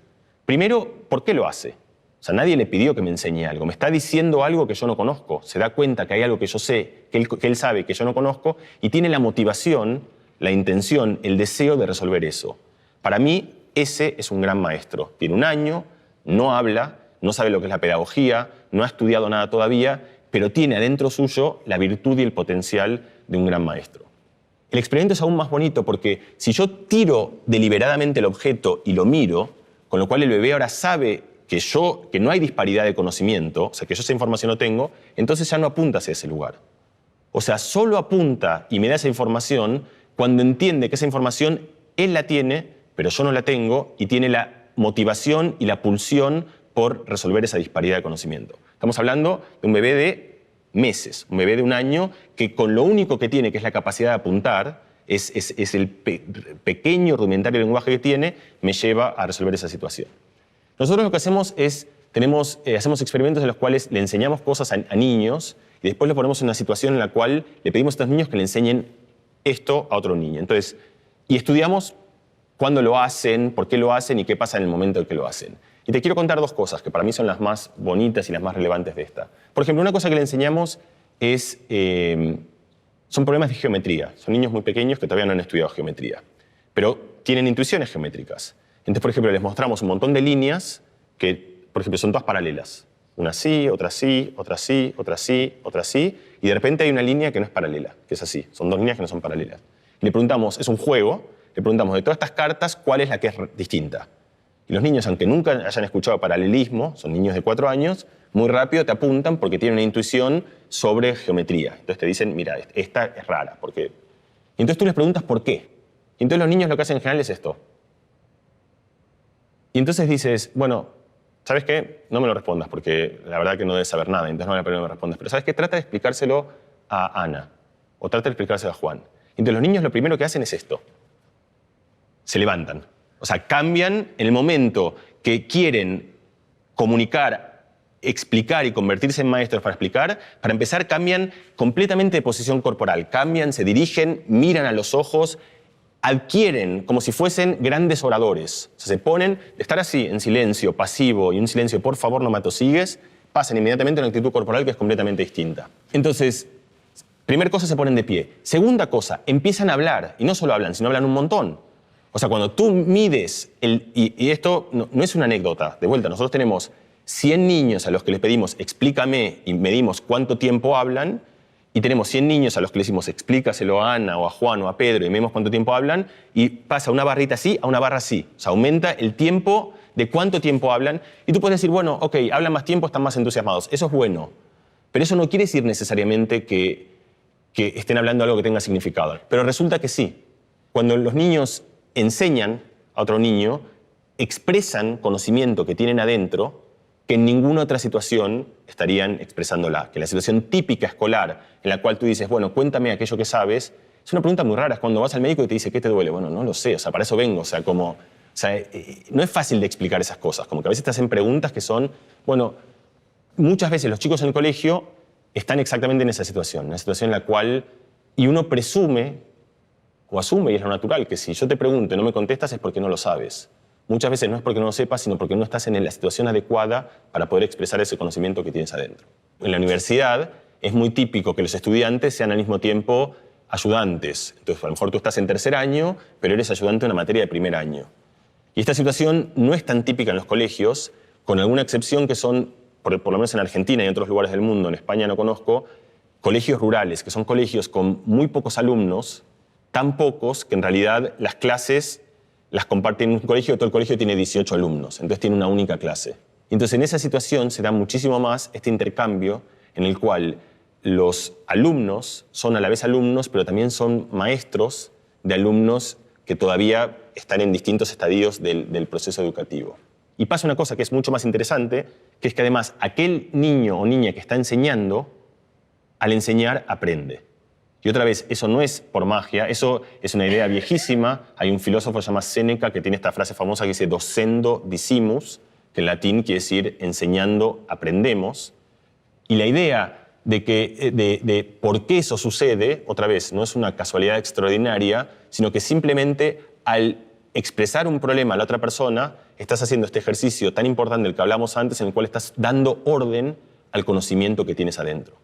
Primero, ¿por qué lo hace? O sea, nadie le pidió que me enseñe algo. Me está diciendo algo que yo no conozco. Se da cuenta que hay algo que yo sé, que él sabe que yo no conozco y tiene la motivación, la intención, el deseo de resolver eso. Para mí, ese es un gran maestro. Tiene 1 año, no habla, no sabe lo que es la pedagogía, no ha estudiado nada todavía, pero tiene adentro suyo la virtud y el potencial de un gran maestro. El experimento es aún más bonito porque si yo tiro deliberadamente el objeto y lo miro, con lo cual el bebé ahora sabe que no hay disparidad de conocimiento, o sea, que yo esa información no tengo, entonces ya no apunta hacia ese lugar. O sea, solo apunta y me da esa información cuando entiende que esa información él la tiene, pero yo no la tengo, y tiene la motivación y la pulsión por resolver esa disparidad de conocimiento. Estamos hablando de un bebé de meses, un bebé de 1 año que con lo único que tiene, que es la capacidad de apuntar, es el pequeño rudimentario lenguaje que tiene, me lleva a resolver esa situación. Nosotros lo que hacemos es, hacemos experimentos en los cuales le enseñamos cosas a niños y después los ponemos en una situación en la cual le pedimos a estos niños que le enseñen esto a otro niño. Entonces, y estudiamos cuándo lo hacen, por qué lo hacen y qué pasa en el momento en que lo hacen. Y te quiero contar 2 cosas que para mí son las más bonitas y las más relevantes de esta. Por ejemplo, una cosa que le enseñamos es, son problemas de geometría. Son niños muy pequeños que todavía no han estudiado geometría, pero tienen intuiciones geométricas. Entonces, por ejemplo, les mostramos un montón de líneas que, por ejemplo, son todas paralelas. Una así, otra así, otra así, otra así, otra así, y de repente hay una línea que no es paralela, que es así. Son 2 líneas que no son paralelas. Y le preguntamos, es un juego, le preguntamos de todas estas cartas, ¿cuál es la que es distinta? Y los niños, aunque nunca hayan escuchado paralelismo, son niños de 4 años, muy rápido te apuntan porque tienen una intuición sobre geometría. Entonces te dicen, mira, esta es rara. ¿Por qué? Y entonces tú les preguntas por qué. Y entonces los niños lo que hacen en general es esto. Y entonces dices, bueno, ¿sabes qué? No me lo respondas porque la verdad que no debes saber nada, entonces no vale la pena que me respondas. Pero ¿sabes qué? Trata de explicárselo a Ana o trata de explicárselo a Juan. Y entonces los niños lo primero que hacen es esto. Se levantan. O sea, cambian en el momento que quieren comunicar, explicar y convertirse en maestros para explicar. Para empezar, cambian completamente de posición corporal. Cambian, se dirigen, miran a los ojos, adquieren como si fuesen grandes oradores. O sea, se ponen de estar así, en silencio, pasivo y un silencio, por favor, no me atosigues, pasan inmediatamente a una actitud corporal que es completamente distinta. Entonces, primera cosa, se ponen de pie. Segunda cosa, empiezan a hablar. Y no solo hablan, sino hablan un montón. O sea, cuando tú mides, y esto no es una anécdota, de vuelta, nosotros tenemos 100 niños a los que les pedimos explícame y medimos cuánto tiempo hablan, y tenemos 100 niños a los que les decimos explícaselo a Ana o a Juan o a Pedro y medimos cuánto tiempo hablan, y pasa una barrita así a una barra así. O sea, aumenta el tiempo de cuánto tiempo hablan, y tú puedes decir, bueno, ok, hablan más tiempo, están más entusiasmados. Eso es bueno, pero eso no quiere decir necesariamente que estén hablando algo que tenga significado. Pero resulta que sí. Cuando los niños enseñan a otro niño, expresan conocimiento que tienen adentro que en ninguna otra situación estarían expresándola. Que la situación típica escolar en la cual tú dices, bueno, cuéntame aquello que sabes, es una pregunta muy rara. Es cuando vas al médico y te dice, ¿qué te duele? Bueno, no lo sé, o sea, para eso vengo. O sea, no es fácil de explicar esas cosas. Como que a veces te hacen preguntas que son, bueno, muchas veces los chicos en el colegio están exactamente en esa situación. Una situación en la cual, y uno presume o asume, y es lo natural, que si yo te pregunto y no me contestas es porque no lo sabes. Muchas veces no es porque no lo sepas, sino porque no estás en la situación adecuada para poder expresar ese conocimiento que tienes adentro. En la universidad es muy típico que los estudiantes sean al mismo tiempo ayudantes. Entonces, a lo mejor tú estás en 3er año, pero eres ayudante en una materia de 1er año. Y esta situación no es tan típica en los colegios, con alguna excepción que son, por lo menos en Argentina y en otros lugares del mundo, en España no conozco, colegios rurales, que son colegios con muy pocos alumnos, tan pocos que en realidad las clases las comparten en un colegio, todo el colegio tiene 18 alumnos, entonces tiene una única clase. Y entonces en esa situación se da muchísimo más este intercambio en el cual los alumnos son a la vez alumnos, pero también son maestros de alumnos que todavía están en distintos estadios del proceso educativo. Y pasa una cosa que es mucho más interesante, que es que además aquel niño o niña que está enseñando, al enseñar aprende. Y otra vez, eso no es por magia, eso es una idea viejísima. Hay un filósofo que se llama Séneca que tiene esta frase famosa que dice docendo dicimus, que en latín quiere decir enseñando aprendemos. Y la idea de por qué eso sucede, otra vez, no es una casualidad extraordinaria, sino que simplemente al expresar un problema a la otra persona, estás haciendo este ejercicio tan importante del que hablamos antes, en el cual estás dando orden al conocimiento que tienes adentro.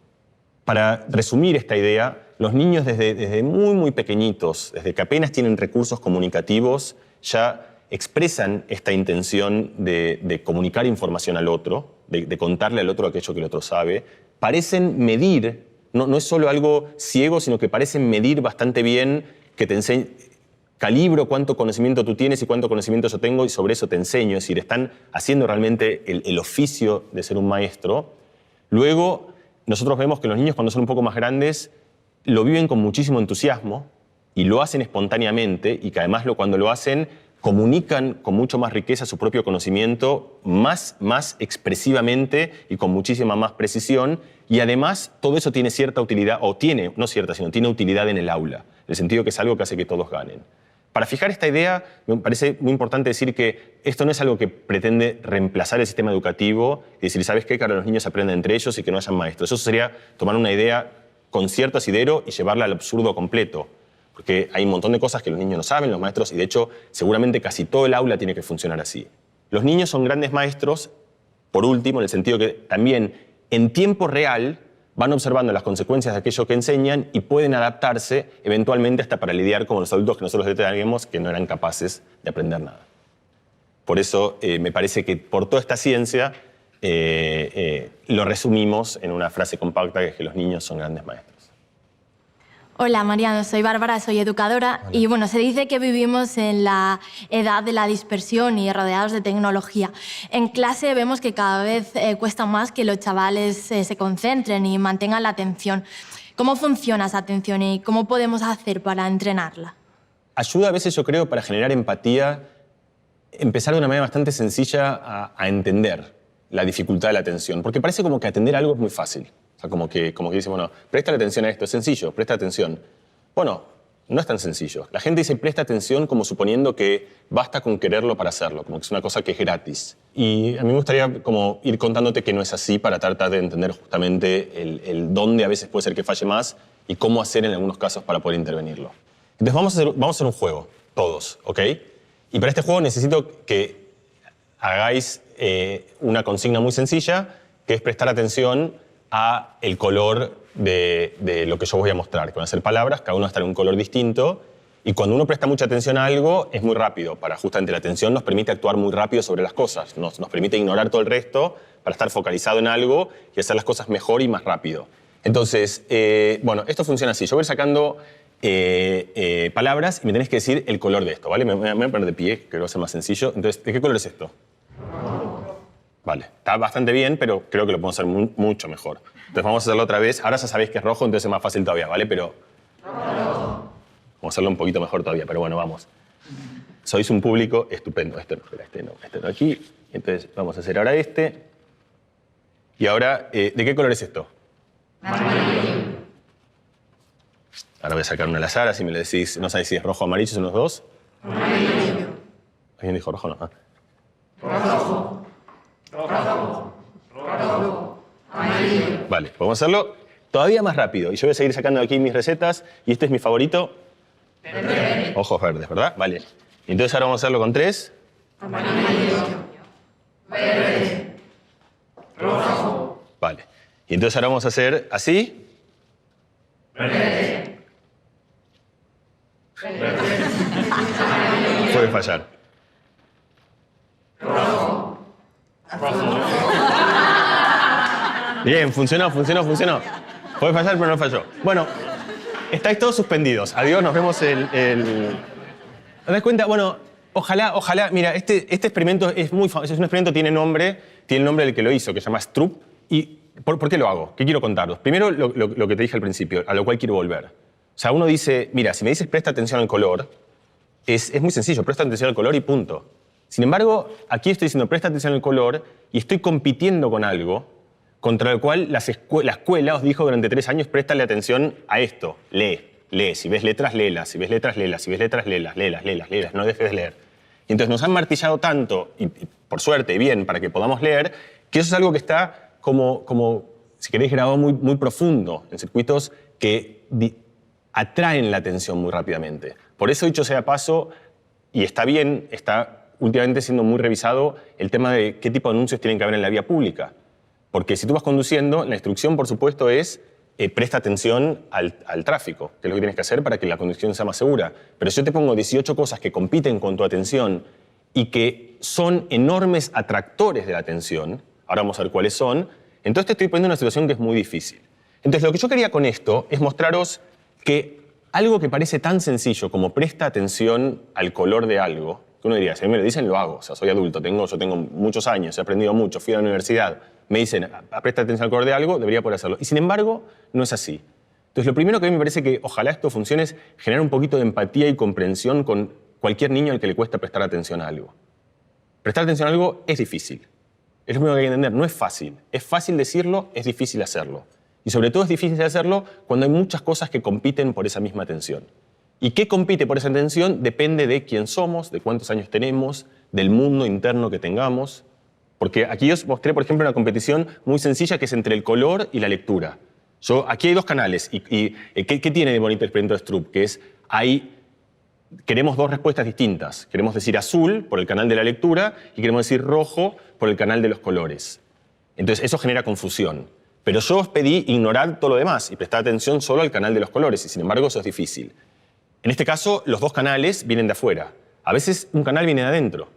Para resumir esta idea, los niños desde muy, muy pequeñitos, desde que apenas tienen recursos comunicativos, ya expresan esta intención de comunicar información al otro, de contarle al otro aquello que el otro sabe. Parecen medir, no es solo algo ciego, sino que parecen medir bastante bien, que te enseñan, calibro cuánto conocimiento tú tienes y cuánto conocimiento yo tengo y sobre eso te enseño. Es decir, están haciendo realmente el oficio de ser un maestro. Luego, nosotros vemos que los niños cuando son un poco más grandes lo viven con muchísimo entusiasmo y lo hacen espontáneamente y que además cuando lo hacen comunican con mucho más riqueza su propio conocimiento, más expresivamente y con muchísima más precisión, y además todo eso tiene cierta utilidad, o tiene, no cierta, sino tiene utilidad en el aula, en el sentido que es algo que hace que todos ganen. Para fijar esta idea, me parece muy importante decir que esto no es algo que pretende reemplazar el sistema educativo y decir, ¿sabes qué? Que ahora los niños aprenden entre ellos y que no hayan maestros. Eso sería tomar una idea con cierto asidero y llevarla al absurdo completo. Porque hay un montón de cosas que los niños no saben, los maestros, y de hecho, seguramente casi todo el aula tiene que funcionar así. Los niños son grandes maestros, por último, en el sentido que también en tiempo real van observando las consecuencias de aquello que enseñan y pueden adaptarse eventualmente hasta para lidiar con los adultos que nosotros teníamos que no eran capaces de aprender nada. Por eso me parece que por toda esta ciencia lo resumimos en una frase compacta que es que los niños son grandes maestros. Hola Mariano, soy Bárbara, soy educadora. Hola. Y bueno, se dice que vivimos en la edad de la dispersión y rodeados de tecnología. En clase vemos que cada vez cuesta más que los chavales se concentren y mantengan la atención. ¿Cómo funciona esa atención y cómo podemos hacer para entrenarla? Ayuda a veces, yo creo, para generar empatía, empezar de una manera bastante sencilla a entender la dificultad de la atención. Porque parece como que atender a algo es muy fácil. O sea, como que dice, bueno, presta atención a esto, es sencillo, presta atención. Bueno, no es tan sencillo. La gente dice presta atención como suponiendo que basta con quererlo para hacerlo, como que es una cosa que es gratis. Y a mí me gustaría como ir contándote que no es así para tratar de entender justamente el dónde a veces puede ser que falle más y cómo hacer en algunos casos para poder intervenirlo. Entonces vamos a hacer un juego, todos, ¿ok? Y para este juego necesito que hagáis una consigna muy sencilla, que es prestar atención a el color de lo que yo voy a mostrar, que van a ser palabras, cada uno va a estar en un color distinto, y cuando uno presta mucha atención a algo, es muy rápido, para justamente la atención nos permite actuar muy rápido sobre las cosas, nos permite ignorar todo el resto para estar focalizado en algo y hacer las cosas mejor y más rápido. Entonces, bueno, esto funciona así, yo voy sacando palabras y me tenés que decir el color de esto, ¿vale? Me voy a poner de pie, que va a ser más sencillo. Entonces, ¿de qué color es esto? Vale, está bastante bien, pero creo que lo podemos hacer mucho mejor. Entonces vamos a hacerlo otra vez. Ahora ya sabéis que es rojo, entonces es más fácil todavía, ¿vale? Pero vamos a hacerlo un poquito mejor todavía, pero bueno, vamos. Sois un público estupendo. Este no aquí. Entonces vamos a hacer ahora este. Y ahora, ¿de qué color es esto? Amarillo. Ahora voy a sacar una al azar, así me lo decís. No sabéis si es rojo o amarillo, son los dos. Amarillo. ¿Alguien dijo rojo o no? ¿Ah? Rojo. Rojo, amarillo. Vale, podemos hacerlo todavía más rápido. Y yo voy a seguir sacando aquí mis recetas. Y este es mi favorito. Verde. Ojos verdes, ¿verdad? Vale. Y entonces ahora vamos a hacerlo con 3. Amarillo. Verde. Rojo. Vale. Y entonces ahora vamos a hacer así. Verde. Puede fallar. Rojo. Bien, funcionó. Puede fallar, pero no falló. Bueno, estáis todos suspendidos. Adiós, nos vemos ¿Te das cuenta? Bueno, ojalá. Mira, este experimento es muy famoso. Es un experimento, tiene el nombre del que lo hizo, que se llama Stroop. ¿Y por qué lo hago? ¿Qué quiero contaros? Primero, lo que te dije al principio, a lo cual quiero volver. O sea, uno dice, mira, si me dices presta atención al color, es muy sencillo, presta atención al color y punto. Sin embargo, aquí estoy diciendo presta atención al color y estoy compitiendo con algo contra lo cual la escuela os dijo durante 3 años, préstale atención a esto, lee. Si ves letras, léelas, si ves letras, léelas, si ves letras, léelas, no dejes de leer. Y entonces nos han martillado tanto, y por suerte, bien, para que podamos leer, que eso es algo que está como si queréis, grabado muy profundo, en circuitos que atraen la atención muy rápidamente. Por eso, dicho sea de paso, y está bien, está últimamente siendo muy revisado el tema de qué tipo de anuncios tienen que haber en la vía pública. Porque si tú vas conduciendo, la instrucción, por supuesto, es presta atención al tráfico, que es lo que tienes que hacer para que la conducción sea más segura. Pero si yo te pongo 18 cosas que compiten con tu atención y que son enormes atractores de la atención, ahora vamos a ver cuáles son, entonces te estoy poniendo en una situación que es muy difícil. Entonces, lo que yo quería con esto es mostraros que algo que parece tan sencillo como presta atención al color de algo, que uno diría, si a mí me lo dicen, lo hago. O sea, soy adulto, yo tengo muchos años, he aprendido mucho, fui a la universidad, me dicen, presta atención al color de algo, debería poder hacerlo. Y sin embargo, no es así. Entonces, lo primero que a mí me parece que ojalá esto funcione es generar un poquito de empatía y comprensión con cualquier niño al que le cuesta prestar atención a algo. Prestar atención a algo es difícil. Es lo primero que hay que entender, no es fácil. Es fácil decirlo, es difícil hacerlo. Y sobre todo es difícil hacerlo cuando hay muchas cosas que compiten por esa misma atención. ¿Y qué compite por esa atención? Depende de quién somos, de cuántos años tenemos, del mundo interno que tengamos. Porque aquí yo os mostré, por ejemplo, una competición muy sencilla que es entre el color y la lectura. Aquí hay 2 canales. ¿Qué tiene de bonito el experimento de Stroop? Que es, queremos 2 respuestas distintas. Queremos decir azul por el canal de la lectura y queremos decir rojo por el canal de los colores. Entonces, eso genera confusión. Pero yo os pedí ignorar todo lo demás y prestar atención solo al canal de los colores, y sin embargo eso es difícil. En este caso, los 2 canales vienen de afuera. A veces un canal viene de adentro.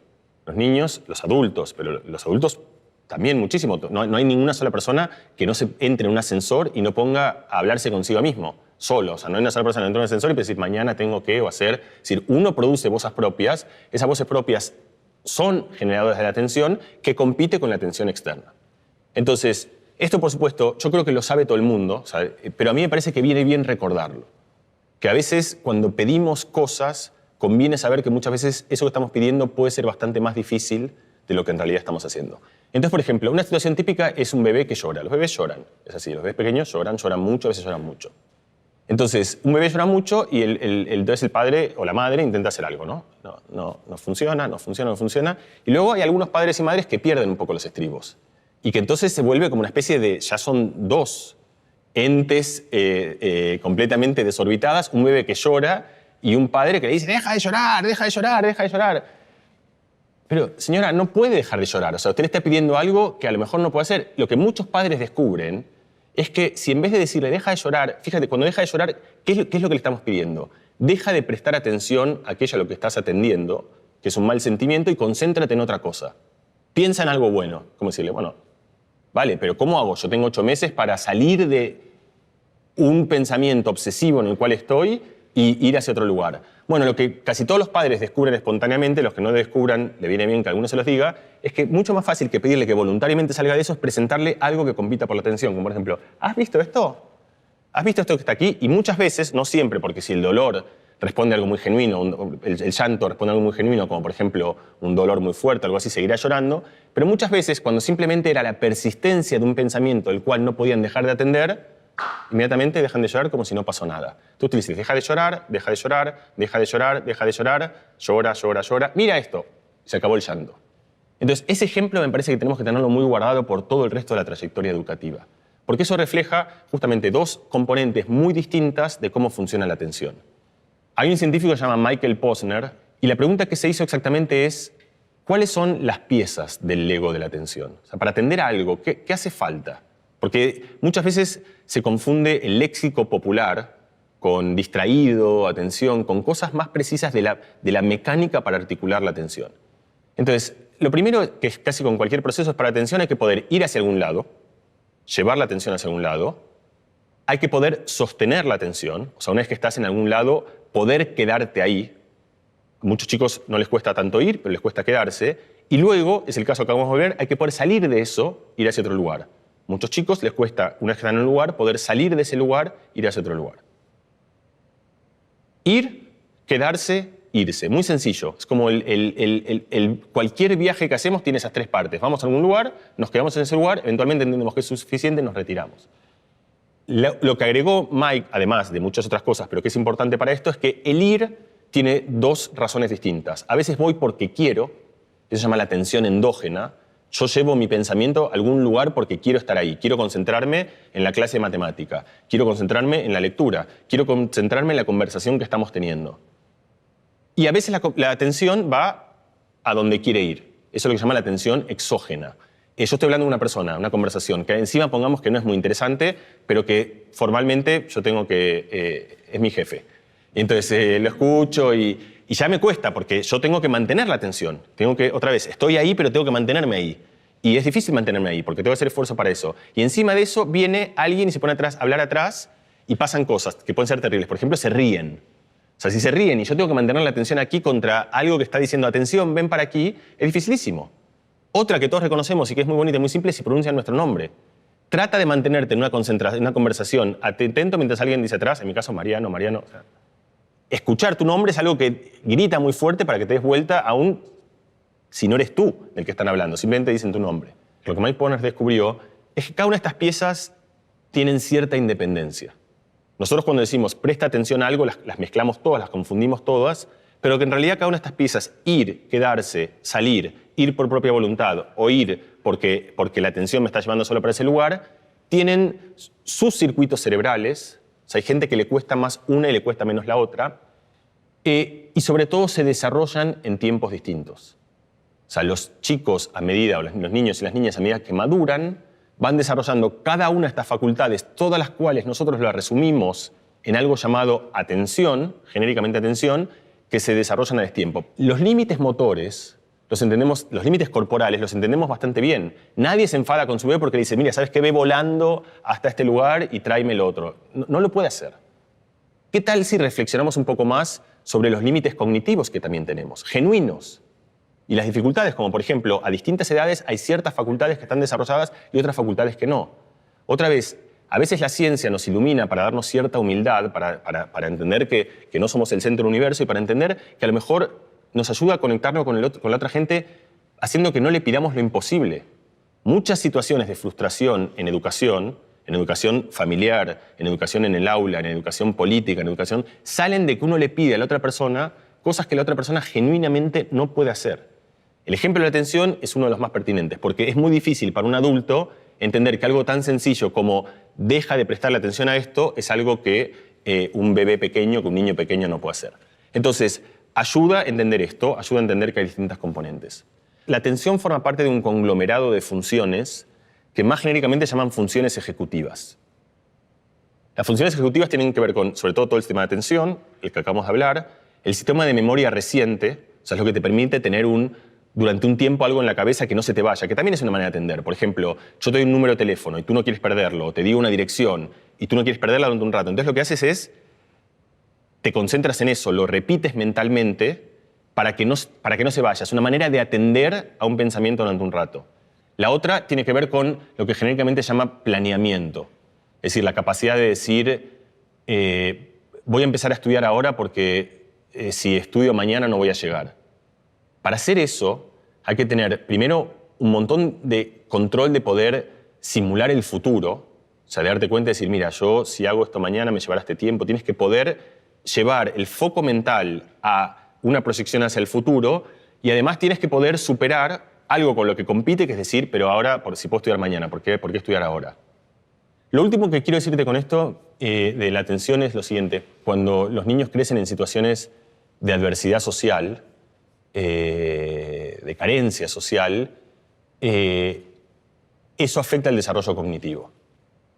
Los niños, los adultos, pero los adultos también muchísimo. No hay ninguna sola persona que no se entre en un ascensor y no ponga a hablarse consigo mismo, solo. O sea, no hay una sola persona que entre en un ascensor y decir, mañana tengo que o hacer. Es decir, uno produce voces propias, esas voces propias son generadoras de la atención que compite con la atención externa. Entonces, esto, por supuesto, yo creo que lo sabe todo el mundo, ¿sabe? Pero a mí me parece que viene bien recordarlo. Que a veces, cuando pedimos cosas, conviene saber que muchas veces eso que estamos pidiendo puede ser bastante más difícil de lo que en realidad estamos haciendo. Entonces, por ejemplo, una situación típica es un bebé que llora. Los bebés lloran, es así. Los bebés pequeños lloran mucho, a veces lloran mucho. Entonces, un bebé llora mucho y entonces el padre o la madre intenta hacer algo, ¿no? No funciona. Y luego hay algunos padres y madres que pierden un poco los estribos. Y que entonces se vuelve como una especie de, ya son 2 entes completamente desorbitadas, un bebé que llora y un padre que le dice, deja de llorar. Pero, señora, no puede dejar de llorar. O sea, usted le está pidiendo algo que a lo mejor no puede hacer. Lo que muchos padres descubren es que si en vez de decirle, deja de llorar, fíjate, cuando deja de llorar, ¿qué es lo que le estamos pidiendo? Deja de prestar atención a aquello a lo que estás atendiendo, que es un mal sentimiento, y concéntrate en otra cosa. Piensa en algo bueno. Como decirle, bueno, vale, pero ¿cómo hago? Yo tengo 8 meses para salir de un pensamiento obsesivo en el cual estoy y ir hacia otro lugar. Bueno, lo que casi todos los padres descubren espontáneamente, los que no lo descubran, le viene bien que alguno se los diga, es que mucho más fácil que pedirle que voluntariamente salga de eso es presentarle algo que compita por la atención. Como por ejemplo, ¿has visto esto? ¿Has visto esto que está aquí? Y muchas veces, no siempre, porque si el dolor responde a algo muy genuino, el llanto responde a algo muy genuino, como por ejemplo un dolor muy fuerte, algo así, seguirá llorando, pero muchas veces cuando simplemente era la persistencia de un pensamiento el cual no podían dejar de atender, inmediatamente dejan de llorar como si no pasó nada. Tú te dices, deja de llorar, llora, mira esto, se acabó el llanto. Entonces, ese ejemplo me parece que tenemos que tenerlo muy guardado por todo el resto de la trayectoria educativa, porque eso refleja justamente 2 componentes muy distintas de cómo funciona la atención. Hay un científico que se llama Michael Posner, y la pregunta que se hizo exactamente es, ¿cuáles son las piezas del Lego de la atención? O sea, para atender a algo, ¿qué hace falta? Porque muchas veces se confunde el léxico popular con distraído, atención, con cosas más precisas de la mecánica para articular la atención. Entonces, lo primero, que es casi con cualquier proceso, es para atención hay que poder ir hacia algún lado, llevar la atención hacia algún lado, hay que poder sostener la atención, o sea, una vez que estás en algún lado, poder quedarte ahí. A muchos chicos no les cuesta tanto ir, pero les cuesta quedarse. Y luego, es el caso que vamos a ver, hay que poder salir de eso, ir hacia otro lugar. Muchos chicos les cuesta, una vez que están en un lugar, poder salir de ese lugar, ir hacia otro lugar. Ir, quedarse irse. Muy sencillo. Es como cualquier viaje que hacemos tiene esas tres partes. Vamos a algún lugar, nos quedamos en ese lugar, eventualmente entendemos que es suficiente, nos retiramos. Lo que agregó Mike, además de muchas otras cosas, pero que es importante para esto, es que el ir tiene dos razones distintas. A veces voy porque quiero, eso se llama la atención endógena. Yo llevo mi pensamiento a algún lugar porque quiero estar ahí. Quiero concentrarme en la clase de matemática. Quiero concentrarme en la lectura. Quiero concentrarme en la conversación que estamos teniendo. Y a veces la atención va a donde quiere ir. Eso es lo que se llama la atención exógena. Yo estoy hablando de una persona, una conversación, que encima pongamos que no es muy interesante, pero que formalmente yo tengo que... es mi jefe. Y entonces lo escucho y ya me cuesta, porque yo tengo que mantener la atención. Tengo que, otra vez, estoy ahí, pero tengo que mantenerme ahí. Y es difícil mantenerme ahí, porque tengo que hacer esfuerzo para eso. Y encima de eso viene alguien y se pone atrás, a hablar atrás, y pasan cosas que pueden ser terribles. Por ejemplo, se ríen. O sea, si se ríen y yo tengo que mantener la atención aquí contra algo que está diciendo, atención, ven para aquí, es dificilísimo. Otra que todos reconocemos y que es muy bonita y muy simple es si pronuncian nuestro nombre. Trata de mantenerte en una conversación atento mientras alguien dice atrás, en mi caso Mariano. O sea, escuchar tu nombre es algo que grita muy fuerte para que te des vuelta aún si no eres tú el que están hablando, simplemente dicen tu nombre. Lo que Mike Poner descubrió es que cada una de estas piezas tienen cierta independencia. Nosotros cuando decimos presta atención a algo, las mezclamos todas, las confundimos todas, pero que en realidad cada una de estas piezas, ir, quedarse, salir, ir por propia voluntad o ir porque la atención me está llevando solo para ese lugar, tienen sus circuitos cerebrales. O sea, hay gente que le cuesta más una y le cuesta menos la otra, y sobre todo se desarrollan en tiempos distintos. O sea, los chicos a medida, o los niños y las niñas a medida que maduran, van desarrollando cada una de estas facultades, todas las cuales nosotros las resumimos en algo llamado atención, genéricamente atención, que se desarrollan a destiempo. Los límites motores, los límites corporales los entendemos bastante bien. Nadie se enfada con su bebé porque le dice, mira, ¿sabes qué? Ve volando hasta este lugar y tráeme el otro. No lo puede hacer. ¿Qué tal si reflexionamos un poco más sobre los límites cognitivos que también tenemos, genuinos? Y las dificultades, como por ejemplo, a distintas edades hay ciertas facultades que están desarrolladas y otras facultades que no. Otra vez, a veces la ciencia nos ilumina para darnos cierta humildad, para entender que no somos el centro del universo y para entender que a lo mejor nos ayuda a conectarnos con la otra gente haciendo que no le pidamos lo imposible. Muchas situaciones de frustración en educación familiar, en educación en el aula, en educación política, en educación, salen de que uno le pide a la otra persona cosas que la otra persona genuinamente no puede hacer. El ejemplo de la atención es uno de los más pertinentes, porque es muy difícil para un adulto entender que algo tan sencillo como deja de prestarle atención a esto es algo que un bebé pequeño, que un niño pequeño no puede hacer. Entonces, ayuda a entender esto, ayuda a entender que hay distintas componentes. La atención forma parte de un conglomerado de funciones que más genéricamente se llaman funciones ejecutivas. Las funciones ejecutivas tienen que ver con, sobre todo el sistema de atención, el que acabamos de hablar, el sistema de memoria reciente, o sea, es lo que te permite tener durante un tiempo algo en la cabeza que no se te vaya, que también es una manera de atender. Por ejemplo, yo te doy un número de teléfono y tú no quieres perderlo, te digo una dirección y tú no quieres perderla durante un rato. Entonces lo que haces es, te concentras en eso, lo repites mentalmente para que no se vaya. Es una manera de atender a un pensamiento durante un rato. La otra tiene que ver con lo que genéricamente se llama planeamiento. Es decir, la capacidad de decir, voy a empezar a estudiar ahora porque si estudio mañana no voy a llegar. Para hacer eso hay que tener primero un montón de control de poder simular el futuro, o sea, de darte cuenta y decir, mira, yo si hago esto mañana me llevará este tiempo. Tienes que poder llevar el foco mental a una proyección hacia el futuro y además tienes que poder superar algo con lo que compite, que es decir, pero ahora, si puedo estudiar mañana, ¿por qué estudiar ahora? Lo último que quiero decirte con esto de la atención es lo siguiente. Cuando los niños crecen en situaciones de adversidad social, de carencia social, eso afecta el desarrollo cognitivo.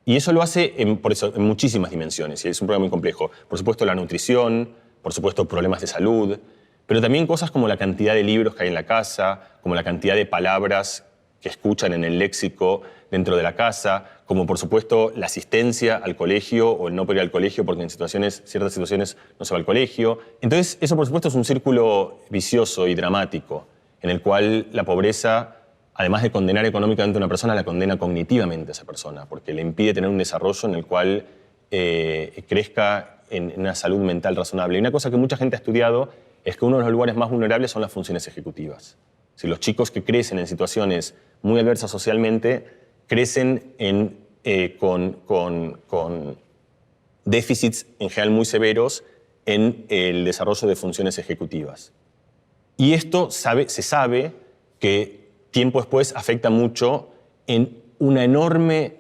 Y eso lo hace en muchísimas dimensiones, y es un problema muy complejo. Por supuesto, la nutrición, por supuesto, problemas de salud, pero también cosas como la cantidad de libros que hay en la casa, como la cantidad de palabras que escuchan en el léxico dentro de la casa, como por supuesto la asistencia al colegio o el no poder ir al colegio porque en ciertas situaciones no se va al colegio. Entonces eso por supuesto es un círculo vicioso y dramático en el cual la pobreza, además de condenar económicamente a una persona, la condena cognitivamente a esa persona porque le impide tener un desarrollo en el cual crezca en una salud mental razonable. Y una cosa que mucha gente ha estudiado es que uno de los lugares más vulnerables son las funciones ejecutivas. Si los chicos que crecen en situaciones muy adversas socialmente crecen con déficits en general muy severos en el desarrollo de funciones ejecutivas. Y esto se sabe que tiempo después afecta mucho en una enorme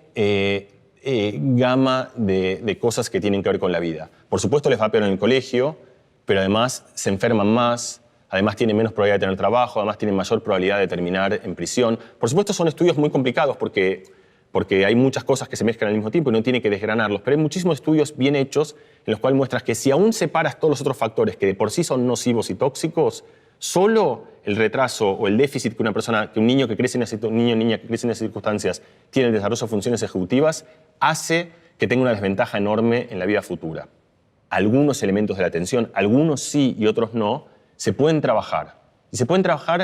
gama de cosas que tienen que ver con la vida. Por supuesto les va peor en el colegio, pero además se enferman más, además tienen menos probabilidad de tener trabajo, además tienen mayor probabilidad de terminar en prisión. Por supuesto son estudios muy complicados porque hay muchas cosas que se mezclan al mismo tiempo y no tiene que desgranarlos, pero hay muchísimos estudios bien hechos en los cuales muestras que si aún separas todos los otros factores que de por sí son nocivos y tóxicos, solo el retraso o el déficit que un niño que crece en niña que crece en esas circunstancias tiene el desarrollo de funciones ejecutivas hace que tenga una desventaja enorme en la vida futura. Algunos elementos de la atención, algunos sí y otros no, se pueden trabajar. Y se pueden trabajar,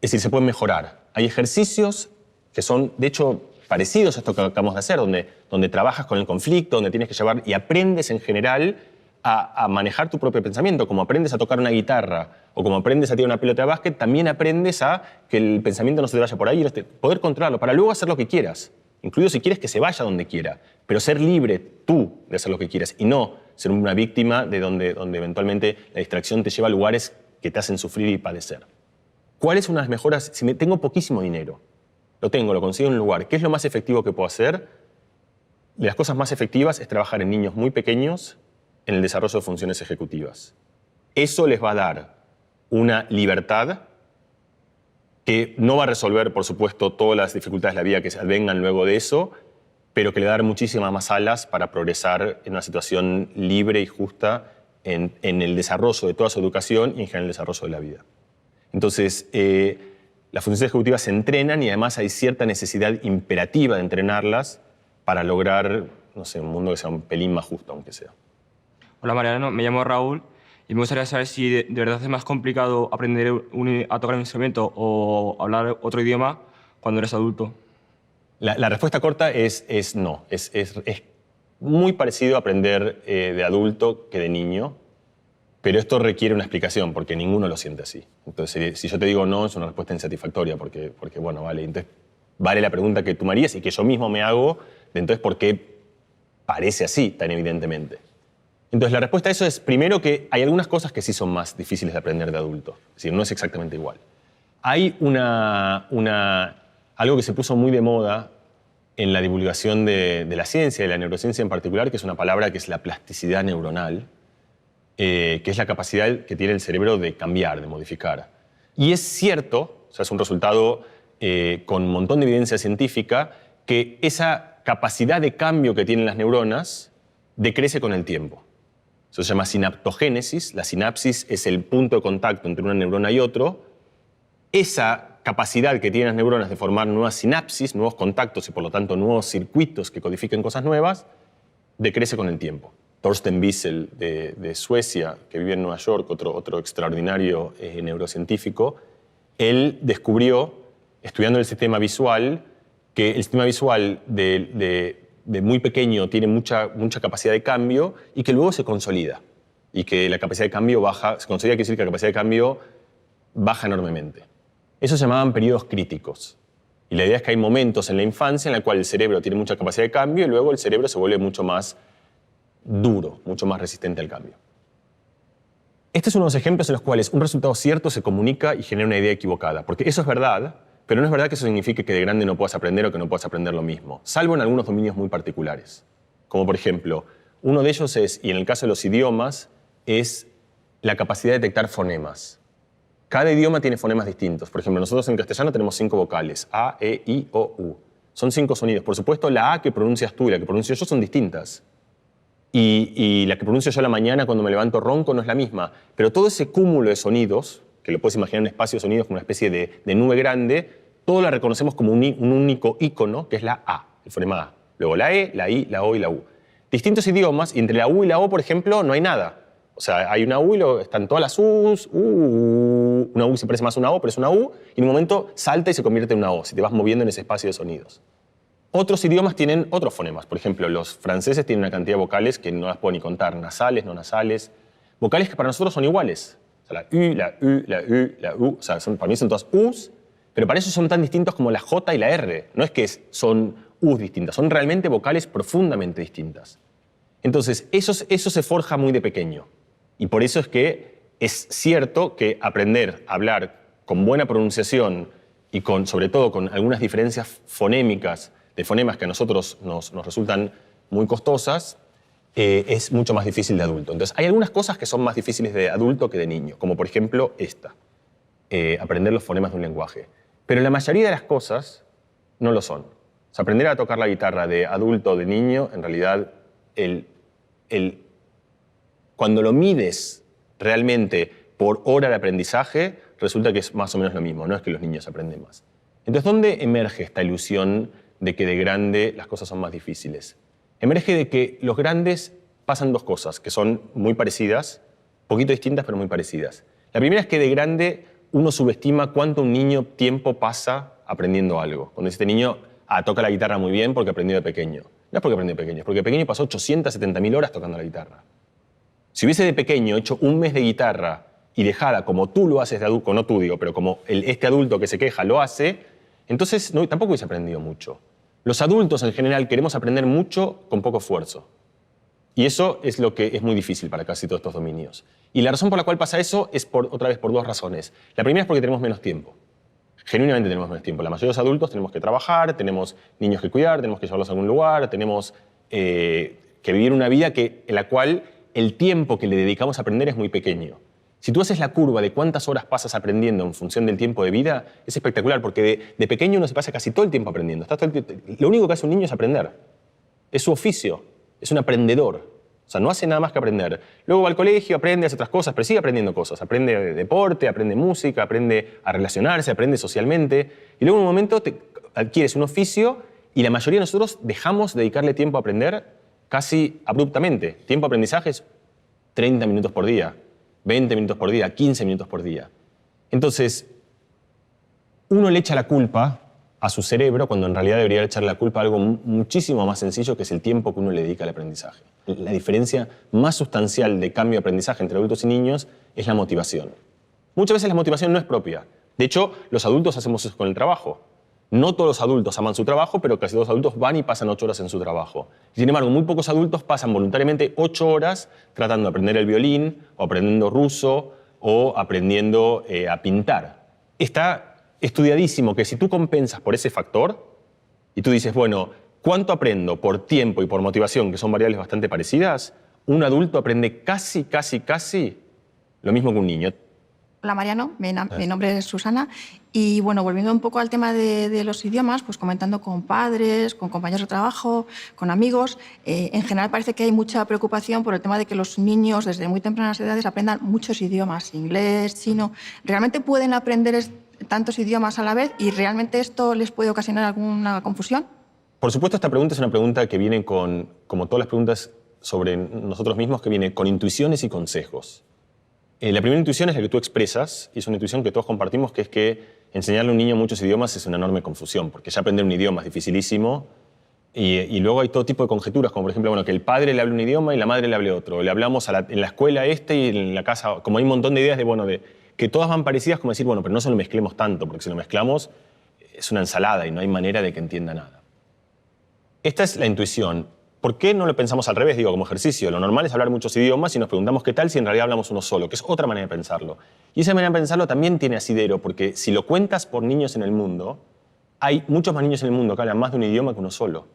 es decir, se pueden mejorar. Hay ejercicios que son, de hecho, parecidos a esto que acabamos de hacer, donde trabajas con el conflicto, donde tienes que llevar y aprendes en general a manejar tu propio pensamiento. Como aprendes a tocar una guitarra o como aprendes a tirar una pelota de básquet, también aprendes a que el pensamiento no se te vaya por ahí y poder controlarlo para luego hacer lo que quieras, incluido si quieres que se vaya donde quiera, pero ser libre tú de hacer lo que quieras y no ser una víctima de donde eventualmente la distracción te lleva a lugares que te hacen sufrir y padecer. ¿Cuál es una de las mejoras? Si tengo poquísimo dinero, lo consigo en un lugar, ¿qué es lo más efectivo que puedo hacer? De las cosas más efectivas es trabajar en niños muy pequeños en el desarrollo de funciones ejecutivas. Eso les va a dar una libertad que no va a resolver, por supuesto, todas las dificultades de la vida que se vengan luego de eso, pero que le va a dar muchísimas más alas para progresar en una situación libre y justa en el desarrollo de toda su educación y en general el desarrollo de la vida. Entonces, las funciones ejecutivas se entrenan y además hay cierta necesidad imperativa de entrenarlas para lograr, no sé, un mundo que sea un pelín más justo, aunque sea. Hola Mariano, me llamo Raúl y me gustaría saber si de verdad es más complicado aprender a tocar un instrumento o hablar otro idioma cuando eres adulto. La respuesta corta es no. Es muy parecido a aprender de adulto que de niño, pero esto requiere una explicación porque ninguno lo siente así. Entonces, si yo te digo no, es una respuesta insatisfactoria porque bueno, vale. Entonces, vale la pregunta que tú me harías y que yo mismo me hago de entonces por qué parece así tan evidentemente. Entonces, la respuesta a eso es, primero, que hay algunas cosas que sí son más difíciles de aprender de adulto. Es decir, no es exactamente igual. Hay algo que se puso muy de moda en la divulgación de la ciencia, de la neurociencia en particular, que es una palabra que es la plasticidad neuronal, que es la capacidad que tiene el cerebro de cambiar, de modificar. Y es cierto, o sea, es un resultado con un montón de evidencia científica, que esa capacidad de cambio que tienen las neuronas decrece con el tiempo. Eso se llama sinaptogénesis. La sinapsis es el punto de contacto entre una neurona y otro. Esa capacidad que tienen las neuronas de formar nuevas sinapsis, nuevos contactos y por lo tanto nuevos circuitos que codifiquen cosas nuevas, decrece con el tiempo. Thorsten Wiesel de Suecia, que vive en Nueva York, otro extraordinario neurocientífico, él descubrió, estudiando el sistema visual, que el sistema visual de muy pequeño tiene mucha capacidad de cambio y que luego se consolida. Y que la capacidad de cambio baja, se consolida quiere decir que la capacidad de cambio baja enormemente. Eso se llamaban periodos críticos. Y la idea es que hay momentos en la infancia en la cual el cerebro tiene mucha capacidad de cambio y luego el cerebro se vuelve mucho más duro, mucho más resistente al cambio. Este es uno de los ejemplos en los cuales un resultado cierto se comunica y genera una idea equivocada. Porque eso es verdad, pero no es verdad que eso signifique que de grande no puedas aprender o que no puedas aprender lo mismo, salvo en algunos dominios muy particulares. Como por ejemplo, uno de ellos es, y en el caso de los idiomas, es la capacidad de detectar fonemas. Cada idioma tiene fonemas distintos. Por ejemplo, nosotros en castellano tenemos 5 vocales, A, E, I, O, U. Son 5 sonidos. Por supuesto, la A que pronuncias tú y la que pronuncio yo son distintas. Y la que pronuncio yo a la mañana cuando me levanto ronco no es la misma. Pero todo ese cúmulo de sonidos, que lo puedes imaginar en un espacio de sonidos como una especie de nube grande, todo la reconocemos como un único ícono, que es la A, el fonema A. Luego la E, la I, la O y la U. Distintos idiomas, y entre la U y la O, por ejemplo, no hay nada. O sea, hay una U y están todas las U's, una U se parece más a una O, pero es una U, y en un momento salta y se convierte en una O, si te vas moviendo en ese espacio de sonidos. Otros idiomas tienen otros fonemas. Por ejemplo, los franceses tienen una cantidad de vocales que no las puedo ni contar, nasales, no nasales. Vocales que para nosotros son iguales. O sea, la U, la U, la U, la U. O sea, para mí son todas U's, pero para eso son tan distintos como la J y la R. No es que son U's distintas, son realmente vocales profundamente distintas. Entonces, eso se forja muy de pequeño. Y por eso es que es cierto que aprender a hablar con buena pronunciación y sobre todo con algunas diferencias fonémicas, de fonemas que a nosotros nos resultan muy costosas, es mucho más difícil de adulto. Entonces, hay algunas cosas que son más difíciles de adulto que de niño, como por ejemplo esta, aprender los fonemas de un lenguaje. Pero la mayoría de las cosas no lo son. O sea, aprender a tocar la guitarra de adulto o de niño, en realidad, cuando lo mides realmente por hora de aprendizaje, resulta que es más o menos lo mismo, no es que los niños aprenden más. Entonces, ¿dónde emerge esta ilusión de que de grande las cosas son más difíciles? Emerge de que los grandes pasan dos cosas que son muy parecidas, poquito distintas, pero muy parecidas. La primera es que de grande uno subestima cuánto un niño tiempo pasa aprendiendo algo. Cuando dice este niño, toca la guitarra muy bien porque aprendió de pequeño. No es porque aprendió de pequeño, es porque de pequeño pasó 870.000 horas tocando la guitarra. Si hubiese de pequeño hecho un mes de guitarra y dejada como tú lo haces de adulto, no tú digo, pero como este adulto que se queja lo hace, entonces tampoco hubiese aprendido mucho. Los adultos en general queremos aprender mucho con poco esfuerzo. Y eso es lo que es muy difícil para casi todos estos dominios. Y la razón por la cual pasa eso es otra vez por dos razones. La primera es porque tenemos menos tiempo. Genuinamente tenemos menos tiempo. La mayoría de los adultos tenemos que trabajar, tenemos niños que cuidar, tenemos que llevarlos a algún lugar, tenemos que vivir una vida en la cual el tiempo que le dedicamos a aprender es muy pequeño. Si tú haces la curva de cuántas horas pasas aprendiendo en función del tiempo de vida, es espectacular, porque de pequeño uno se pasa casi todo el tiempo aprendiendo. Lo único que hace un niño es aprender. Es su oficio, es un aprendedor. O sea, no hace nada más que aprender. Luego va al colegio, aprende, hace otras cosas, pero sigue aprendiendo cosas. Aprende deporte, aprende música, aprende a relacionarse, aprende socialmente. Y luego en un momento adquieres un oficio y la mayoría de nosotros dejamos de dedicarle tiempo a aprender casi abruptamente. Tiempo de aprendizaje es 30 minutos por día. 20 minutos por día, 15 minutos por día. Entonces, uno le echa la culpa a su cerebro cuando en realidad debería echarle la culpa a algo muchísimo más sencillo, que es el tiempo que uno le dedica al aprendizaje. La diferencia más sustancial de cambio de aprendizaje entre adultos y niños es la motivación. Muchas veces la motivación no es propia. De hecho, los adultos hacemos eso con el trabajo. No todos los adultos aman su trabajo, pero casi todos los adultos van y pasan 8 horas en su trabajo. Sin embargo, muy pocos adultos pasan voluntariamente 8 horas tratando de aprender el violín, o aprendiendo ruso, o aprendiendo a pintar. Está estudiadísimo que si tú compensas por ese factor, y tú dices, bueno, ¿cuánto aprendo por tiempo y por motivación, que son variables bastante parecidas? Un adulto aprende casi lo mismo que un niño. Hola Mariano, mi nombre es Susana y bueno, volviendo un poco al tema de los idiomas, pues comentando con padres, con compañeros de trabajo, con amigos, en general parece que hay mucha preocupación por el tema de que los niños desde muy tempranas edades aprendan muchos idiomas, inglés, chino. ¿Realmente pueden aprender tantos idiomas a la vez y realmente esto les puede ocasionar alguna confusión? Por supuesto, esta pregunta es una pregunta que viene como todas las preguntas sobre nosotros mismos, que viene con intuiciones y consejos. La primera intuición es la que tú expresas, y es una intuición que todos compartimos, que es que enseñarle a un niño muchos idiomas es una enorme confusión, porque ya aprender un idioma es dificilísimo, y luego hay todo tipo de conjeturas, como por ejemplo, bueno, que el padre le hable un idioma y la madre le hable otro. Le hablamos en la escuela y en la casa, como hay un montón de ideas de que todas van parecidas, como decir, bueno, pero no se lo mezclemos tanto, porque si lo mezclamos es una ensalada y no hay manera de que entienda nada. Esta es la intuición. ¿Por qué no lo pensamos al revés? Digo, como ejercicio. Lo normal es hablar muchos idiomas y nos preguntamos qué tal si en realidad hablamos uno solo, que es otra manera de pensarlo. Y esa manera de pensarlo también tiene asidero, porque si lo cuentas por niños en el mundo, hay muchos más niños en el mundo que hablan más de un idioma que uno solo.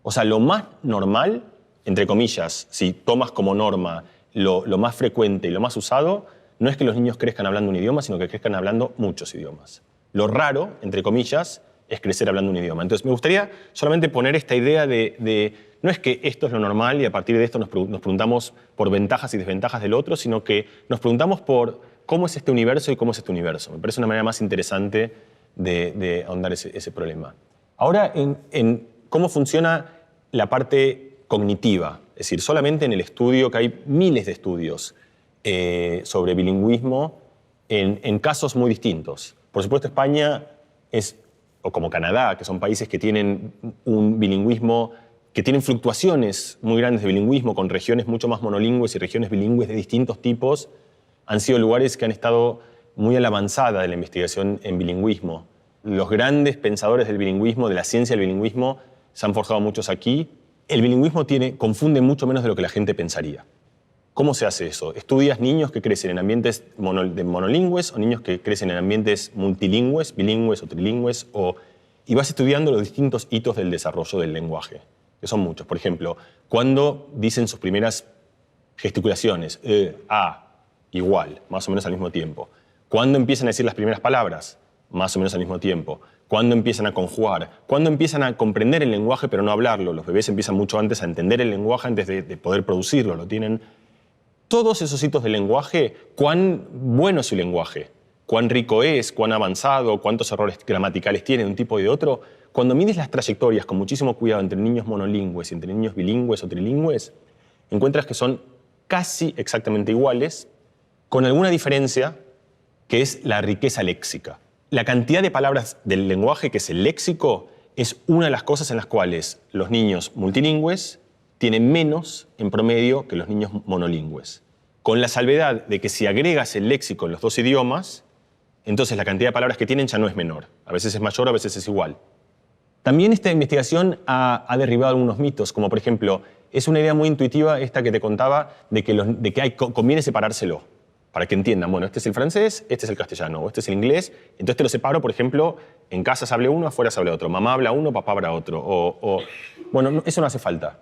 O sea, lo más normal, entre comillas, si tomas como norma lo más frecuente y lo más usado, no es que los niños crezcan hablando un idioma, sino que crezcan hablando muchos idiomas. Lo raro, entre comillas, es crecer hablando un idioma. Entonces, me gustaría solamente poner esta idea no es que esto es lo normal y a partir de esto nos preguntamos por ventajas y desventajas del otro, sino que nos preguntamos por cómo es este universo y cómo es este universo. Me parece una manera más interesante de ahondar ese problema. Ahora, en cómo funciona la parte cognitiva. Es decir, solamente en el estudio, que hay miles de estudios sobre bilingüismo en casos muy distintos. Por supuesto, España o como Canadá, que son países que tienen un bilingüismo, que tienen fluctuaciones muy grandes de bilingüismo, con regiones mucho más monolingües y regiones bilingües de distintos tipos, han sido lugares que han estado muy a la avanzada de la investigación en bilingüismo. Los grandes pensadores del bilingüismo, de la ciencia del bilingüismo, se han forjado muchos aquí. El bilingüismo confunde mucho menos de lo que la gente pensaría. ¿Cómo se hace eso? Estudias niños que crecen en ambientes monolingües o niños que crecen en ambientes multilingües, bilingües o trilingües, y vas estudiando los distintos hitos del desarrollo del lenguaje, que son muchos. Por ejemplo, cuando dicen sus primeras gesticulaciones, a, igual, más o menos al mismo tiempo. Cuando empiezan a decir las primeras palabras, más o menos al mismo tiempo. Cuando empiezan a conjugar, cuando empiezan a comprender el lenguaje pero no hablarlo. Los bebés empiezan mucho antes a entender el lenguaje antes de poder producirlo, lo tienen. Todos esos hitos del lenguaje, cuán bueno es su lenguaje, cuán rico es, cuán avanzado, cuántos errores gramaticales tiene de un tipo y de otro, cuando mides las trayectorias con muchísimo cuidado entre niños monolingües y entre niños bilingües o trilingües, encuentras que son casi exactamente iguales, con alguna diferencia que es la riqueza léxica. La cantidad de palabras del lenguaje, que es el léxico, es una de las cosas en las cuales los niños multilingües tienen menos en promedio que los niños monolingües. Con la salvedad de que si agregas el léxico en los dos idiomas, entonces la cantidad de palabras que tienen ya no es menor. A veces es mayor, a veces es igual. También esta investigación ha derribado algunos mitos, como por ejemplo, es una idea muy intuitiva esta que te contaba de que conviene separárselo, para que entiendan, bueno, este es el francés, este es el castellano, o este es el inglés, entonces te lo separo, por ejemplo, en casa se hable uno, afuera se hable otro, mamá habla uno, papá habla otro, bueno, eso no hace falta.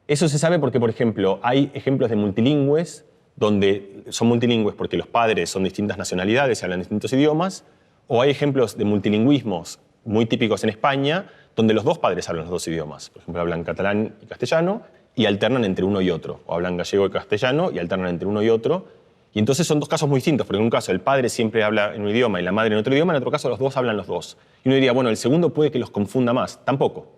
Eso se sabe porque, por ejemplo, hay ejemplos de multilingües donde son multilingües porque los padres son distintas nacionalidades y hablan distintos idiomas, o hay ejemplos de multilingüismos muy típicos en España donde los dos padres hablan los dos idiomas. Por ejemplo, hablan catalán y castellano y alternan entre uno y otro, o hablan gallego y castellano y alternan entre uno y otro. Y entonces son dos casos muy distintos, porque en un caso el padre siempre habla en un idioma y la madre en otro idioma, en otro caso los dos hablan los dos. Y uno diría, bueno, el segundo puede que los confunda más. Tampoco.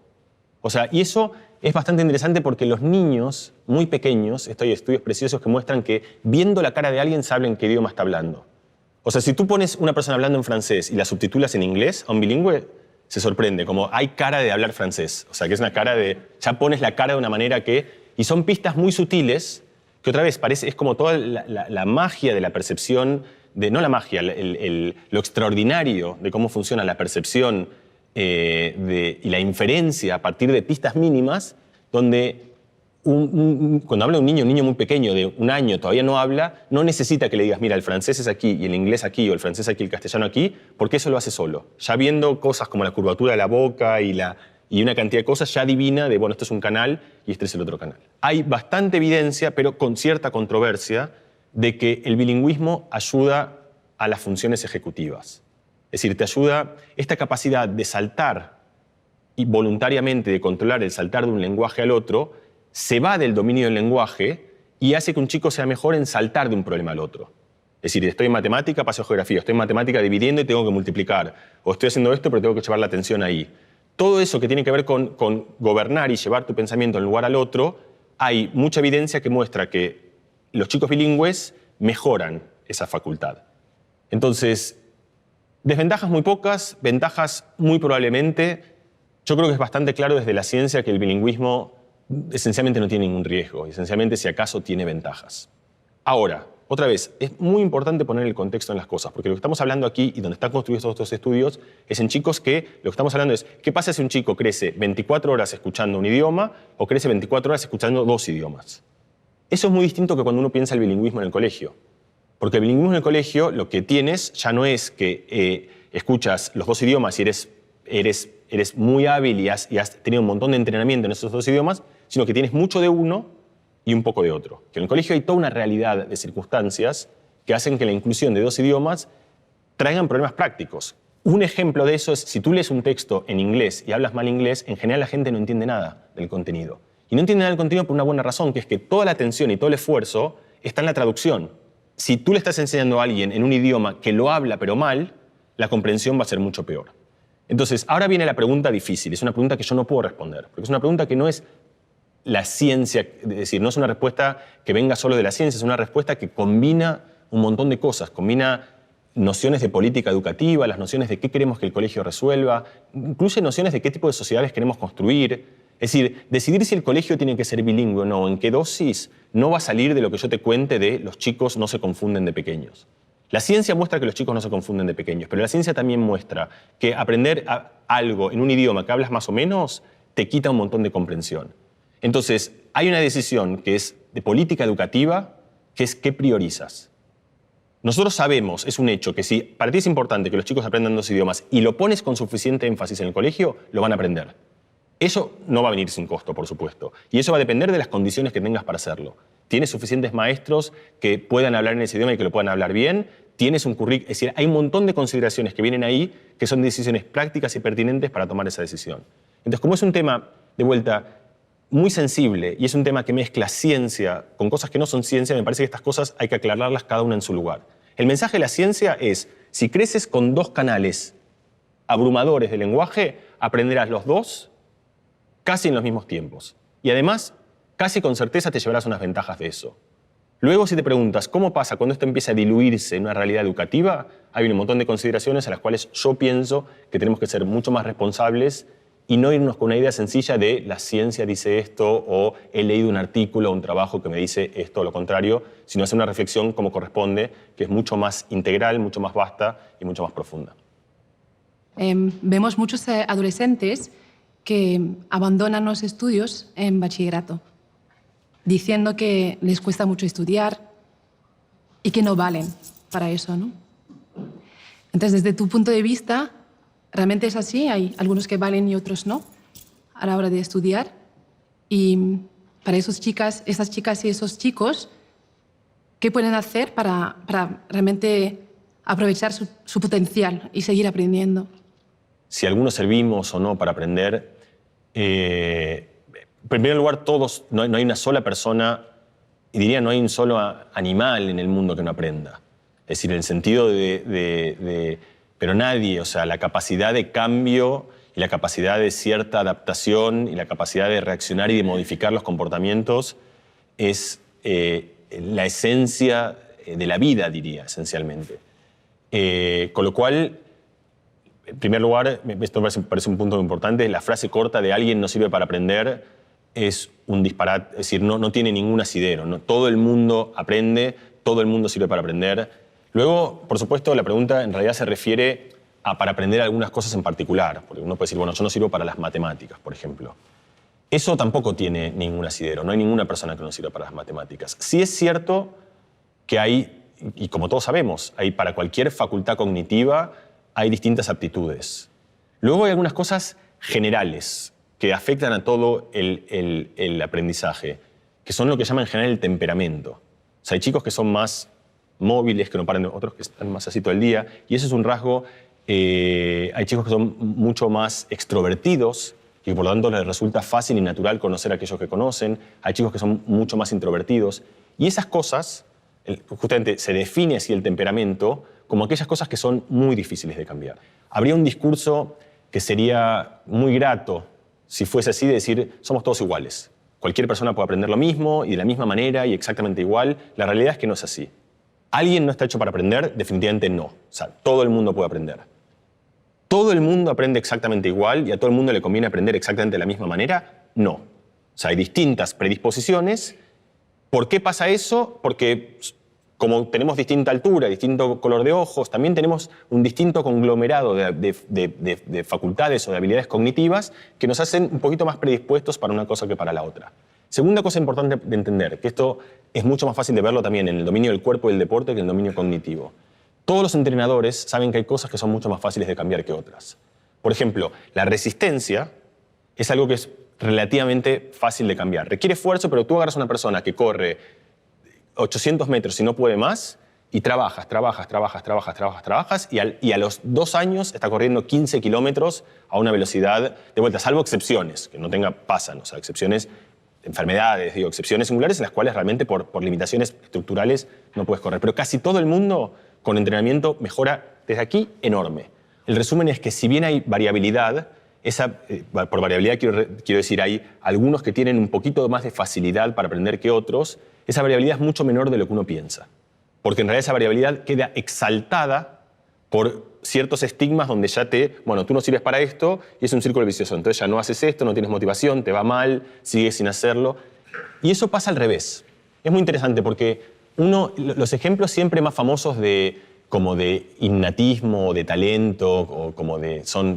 O sea, y eso es bastante interesante porque los niños muy pequeños, hay estudios preciosos que muestran que viendo la cara de alguien saben qué idioma está hablando. O sea, si tú pones una persona hablando en francés y la subtitulas en inglés, a un bilingüe se sorprende, como hay cara de hablar francés. O sea, que es una cara de... Ya pones la cara de una manera que... Y son pistas muy sutiles que otra vez es como toda la magia de la percepción, no la magia, lo extraordinario de cómo funciona la percepción y la inferencia a partir de pistas mínimas, donde cuando habla un niño muy pequeño de 1 año, todavía no habla, no necesita que le digas, mira, el francés es aquí y el inglés aquí, o el francés aquí y el castellano aquí, porque eso lo hace solo. Ya viendo cosas como la curvatura de la boca y una cantidad de cosas, ya adivina de, bueno, esto es un canal y este es el otro canal. Hay bastante evidencia, pero con cierta controversia, de que el bilingüismo ayuda a las funciones ejecutivas. Es decir, te ayuda esta capacidad de saltar y voluntariamente de controlar el saltar de un lenguaje al otro, se va del dominio del lenguaje y hace que un chico sea mejor en saltar de un problema al otro. Es decir, estoy en matemática, paso a geografía, estoy en matemática dividiendo y tengo que multiplicar, o estoy haciendo esto pero tengo que llevar la atención ahí. Todo eso que tiene que ver con gobernar y llevar tu pensamiento de un lugar al otro, hay mucha evidencia que muestra que los chicos bilingües mejoran esa facultad. Entonces, desventajas muy pocas, ventajas muy probablemente. Yo creo que es bastante claro desde la ciencia que el bilingüismo esencialmente no tiene ningún riesgo, esencialmente si acaso tiene ventajas. Ahora, otra vez, es muy importante poner el contexto en las cosas, porque lo que estamos hablando aquí y donde están construidos todos estos estudios es en chicos que lo que estamos hablando es ¿qué pasa si un chico crece 24 horas escuchando un idioma o crece 24 horas escuchando 2 idiomas? Eso es muy distinto que cuando uno piensa el bilingüismo en el colegio. Porque el bilingüismo en el colegio lo que tienes ya no es que escuchas los 2 idiomas y eres muy hábil y has tenido un montón de entrenamiento en esos 2 idiomas, sino que tienes mucho de uno y un poco de otro. Que en el colegio hay toda una realidad de circunstancias que hacen que la inclusión de 2 idiomas traigan problemas prácticos. Un ejemplo de eso es si tú lees un texto en inglés y hablas mal inglés, en general la gente no entiende nada del contenido. Y no entiende nada del contenido por una buena razón, que es que toda la atención y todo el esfuerzo está en la traducción. Si tú le estás enseñando a alguien en un idioma que lo habla pero mal, la comprensión va a ser mucho peor. Entonces, ahora viene la pregunta difícil. Es una pregunta que yo no puedo responder, porque es una pregunta que no es la ciencia, es decir, no es una respuesta que venga solo de la ciencia, es una respuesta que combina un montón de cosas, combina nociones de política educativa, las nociones de qué queremos que el colegio resuelva, incluye nociones de qué tipo de sociedades queremos construir, Es decir, decidir si el colegio tiene que ser bilingüe o no, en qué dosis, no va a salir de lo que yo te cuente de los chicos no se confunden de pequeños. La ciencia muestra que los chicos no se confunden de pequeños, pero la ciencia también muestra que aprender algo en un idioma que hablas más o menos te quita un montón de comprensión. Entonces, hay una decisión que es de política educativa, que es qué priorizas. Nosotros sabemos, es un hecho, que si para ti es importante que los chicos aprendan 2 idiomas y lo pones con suficiente énfasis en el colegio, lo van a aprender. Eso no va a venir sin costo, por supuesto. Y eso va a depender de las condiciones que tengas para hacerlo. ¿Tienes suficientes maestros que puedan hablar en ese idioma y que lo puedan hablar bien? ¿Tienes un currículum? Es decir, hay un montón de consideraciones que vienen ahí que son decisiones prácticas y pertinentes para tomar esa decisión. Entonces, como es un tema, de vuelta, muy sensible y es un tema que mezcla ciencia con cosas que no son ciencia, me parece que estas cosas hay que aclararlas cada una en su lugar. El mensaje de la ciencia es, si creces con 2 canales abrumadores de lenguaje, aprenderás los 2 casi en los mismos tiempos. Y además, casi con certeza te llevarás unas ventajas de eso. Luego, si te preguntas cómo pasa cuando esto empieza a diluirse en una realidad educativa, hay un montón de consideraciones a las cuales yo pienso que tenemos que ser mucho más responsables y no irnos con una idea sencilla de la ciencia dice esto o he leído un artículo o un trabajo que me dice esto o lo contrario, sino hacer una reflexión como corresponde, que es mucho más integral, mucho más vasta y mucho más profunda. Vemos muchos adolescentes que abandonan los estudios en bachillerato, diciendo que les cuesta mucho estudiar y que no valen para eso, ¿no? Entonces, desde tu punto de vista, ¿realmente es así? ¿Hay algunos que valen y otros no a la hora de estudiar? Y para esas chicas y esos chicos, ¿qué pueden hacer para realmente aprovechar su potencial y seguir aprendiendo? Si algunos servimos o no para aprender, en primer lugar, todos, no hay una sola persona, y diría no hay un solo animal en el mundo que no aprenda. Es decir, en el sentido pero nadie, o sea, la capacidad de cambio y la capacidad de cierta adaptación y la capacidad de reaccionar y de modificar los comportamientos es la esencia de la vida, diría, esencialmente. Con lo cual, en primer lugar, esto me parece un punto importante, la frase corta de alguien no sirve para aprender es un disparate, es decir, no tiene ningún asidero, ¿no? Todo el mundo aprende, todo el mundo sirve para aprender. Luego, por supuesto, la pregunta en realidad se refiere a para aprender algunas cosas en particular, porque uno puede decir, bueno, yo no sirvo para las matemáticas, por ejemplo. Eso tampoco tiene ningún asidero, no hay ninguna persona que no sirva para las matemáticas. Sí es cierto que hay, y como todos sabemos, hay para cualquier facultad cognitiva hay distintas aptitudes. Luego hay algunas cosas generales que afectan a todo el aprendizaje, que son lo que llaman en general el temperamento. O sea, hay chicos que son más móviles, que no paran, otros que están más así todo el día, y eso es un rasgo. Hay chicos que son mucho más extrovertidos y por lo tanto les resulta fácil y natural conocer a aquellos que conocen. Hay chicos que son mucho más introvertidos. Y esas cosas, justamente se define así el temperamento como aquellas cosas que son muy difíciles de cambiar. Habría un discurso que sería muy grato si fuese así, de decir, somos todos iguales. Cualquier persona puede aprender lo mismo y de la misma manera y exactamente igual. La realidad es que no es así. ¿Alguien no está hecho para aprender? Definitivamente no. O sea, todo el mundo puede aprender. ¿Todo el mundo aprende exactamente igual y a todo el mundo le conviene aprender exactamente de la misma manera? No. O sea, hay distintas predisposiciones. ¿Por qué pasa eso? Porque como tenemos distinta altura, distinto color de ojos, también tenemos un distinto conglomerado de facultades o de habilidades cognitivas que nos hacen un poquito más predispuestos para una cosa que para la otra. Segunda cosa importante de entender, que esto es mucho más fácil de verlo también en el dominio del cuerpo y del deporte que en el dominio cognitivo. Todos los entrenadores saben que hay cosas que son mucho más fáciles de cambiar que otras. Por ejemplo, la resistencia es algo que es relativamente fácil de cambiar. Requiere esfuerzo, pero tú agarras a una persona que corre 800 metros y no puede más y trabajas y a los 2 años está corriendo 15 kilómetros a una velocidad de vuelta, salvo excepciones, que no pasan, o sea, excepciones, enfermedades, excepciones singulares en las cuales realmente por limitaciones estructurales no puedes correr. Pero casi todo el mundo con entrenamiento mejora desde aquí enorme. El resumen es que si bien hay variabilidad, por variabilidad quiero decir, hay algunos que tienen un poquito más de facilidad para aprender que otros, esa variabilidad es mucho menor de lo que uno piensa. Porque en realidad esa variabilidad queda exaltada por ciertos estigmas donde ya bueno, tú no sirves para esto y es un círculo vicioso. Entonces ya no haces esto, no tienes motivación, te va mal, sigues sin hacerlo. Y eso pasa al revés. Es muy interesante porque los ejemplos siempre más famosos como de innatismo, de talento, o como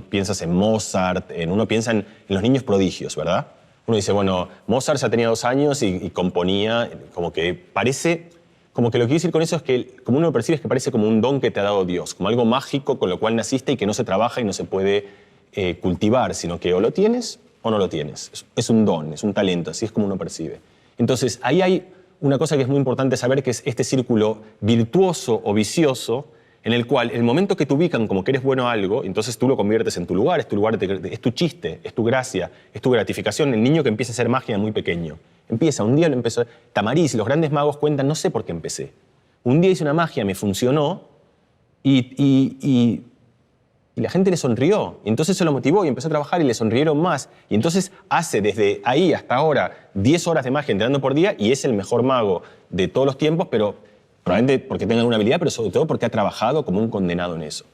piensas en Mozart, uno piensa en los niños prodigios, ¿verdad? Uno dice, bueno, Mozart ya tenía 2 años y componía, como que parece, como que lo que quiero decir con eso es que, como uno lo percibe, es que parece como un don que te ha dado Dios, como algo mágico con lo cual naciste y que no se trabaja y no se puede cultivar, sino que o lo tienes o no lo tienes. Es un don, es un talento, así es como uno percibe. Entonces, ahí hay una cosa que es muy importante saber, que es este círculo virtuoso o vicioso, en el cual el momento que te ubican como que eres bueno a algo, entonces tú lo conviertes en tu lugar, es tu chiste, es tu gracia, es tu gratificación. El niño que empieza a hacer magia muy pequeño. Un día lo empezó. Tamariz, los grandes magos cuentan, no sé por qué empecé. Un día hice una magia, me funcionó y la gente le sonrió. Y entonces eso lo motivó y empezó a trabajar y le sonrieron más. Y entonces hace desde ahí hasta ahora 10 horas de magia entrenando por día y es el mejor mago de todos los tiempos, pero probablemente porque tenga alguna habilidad, pero sobre todo porque ha trabajado como un condenado en eso.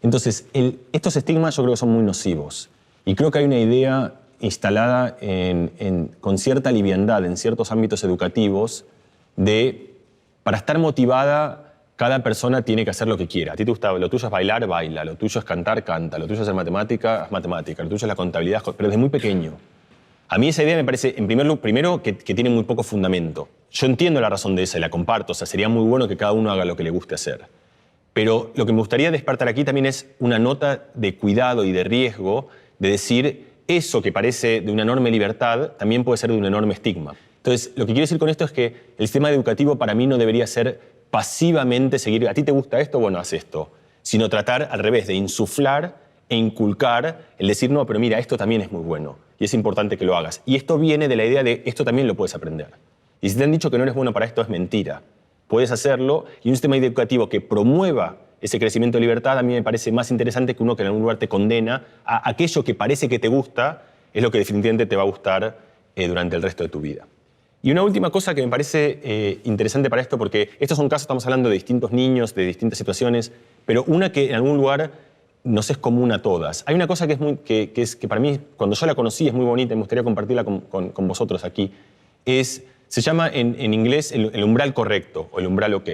Entonces, estos estigmas yo creo que son muy nocivos. Y creo que hay una idea instalada con cierta liviandad en ciertos ámbitos educativos para estar motivada, cada persona tiene que hacer lo que quiera. A ti te gusta, lo tuyo es bailar, baila, lo tuyo es cantar, canta, lo tuyo es hacer matemática, haz matemática, lo tuyo es la contabilidad, pero desde muy pequeño. A mí esa idea me parece, primero, que tiene muy poco fundamento. Yo entiendo la razón de esa y la comparto, o sea, sería muy bueno que cada uno haga lo que le guste hacer. Pero lo que me gustaría despertar aquí también es una nota de cuidado y de riesgo de decir, eso que parece de una enorme libertad también puede ser de un enorme estigma. Entonces, lo que quiero decir con esto es que el sistema educativo para mí no debería ser pasivamente seguir, ¿a ti te gusta esto? Bueno, haz esto. Sino tratar al revés, de insuflar e inculcar, el decir, no, pero mira, esto también es muy bueno y es importante que lo hagas. Y esto viene de la idea de, esto también lo puedes aprender. Y si te han dicho que no eres bueno para esto, es mentira. Puedes hacerlo, y un sistema educativo que promueva ese crecimiento de libertad a mí me parece más interesante que uno que en algún lugar te condena a aquello que parece que te gusta, es lo que definitivamente te va a gustar durante el resto de tu vida. Y una última cosa que me parece interesante para esto, porque estos son casos, estamos hablando de distintos niños, de distintas situaciones, pero una que en algún lugar nos es común a todas. Hay una cosa que para mí, cuando yo la conocí, es muy bonita y me gustaría compartirla con vosotros aquí. Se llama en inglés el umbral correcto o el umbral ok.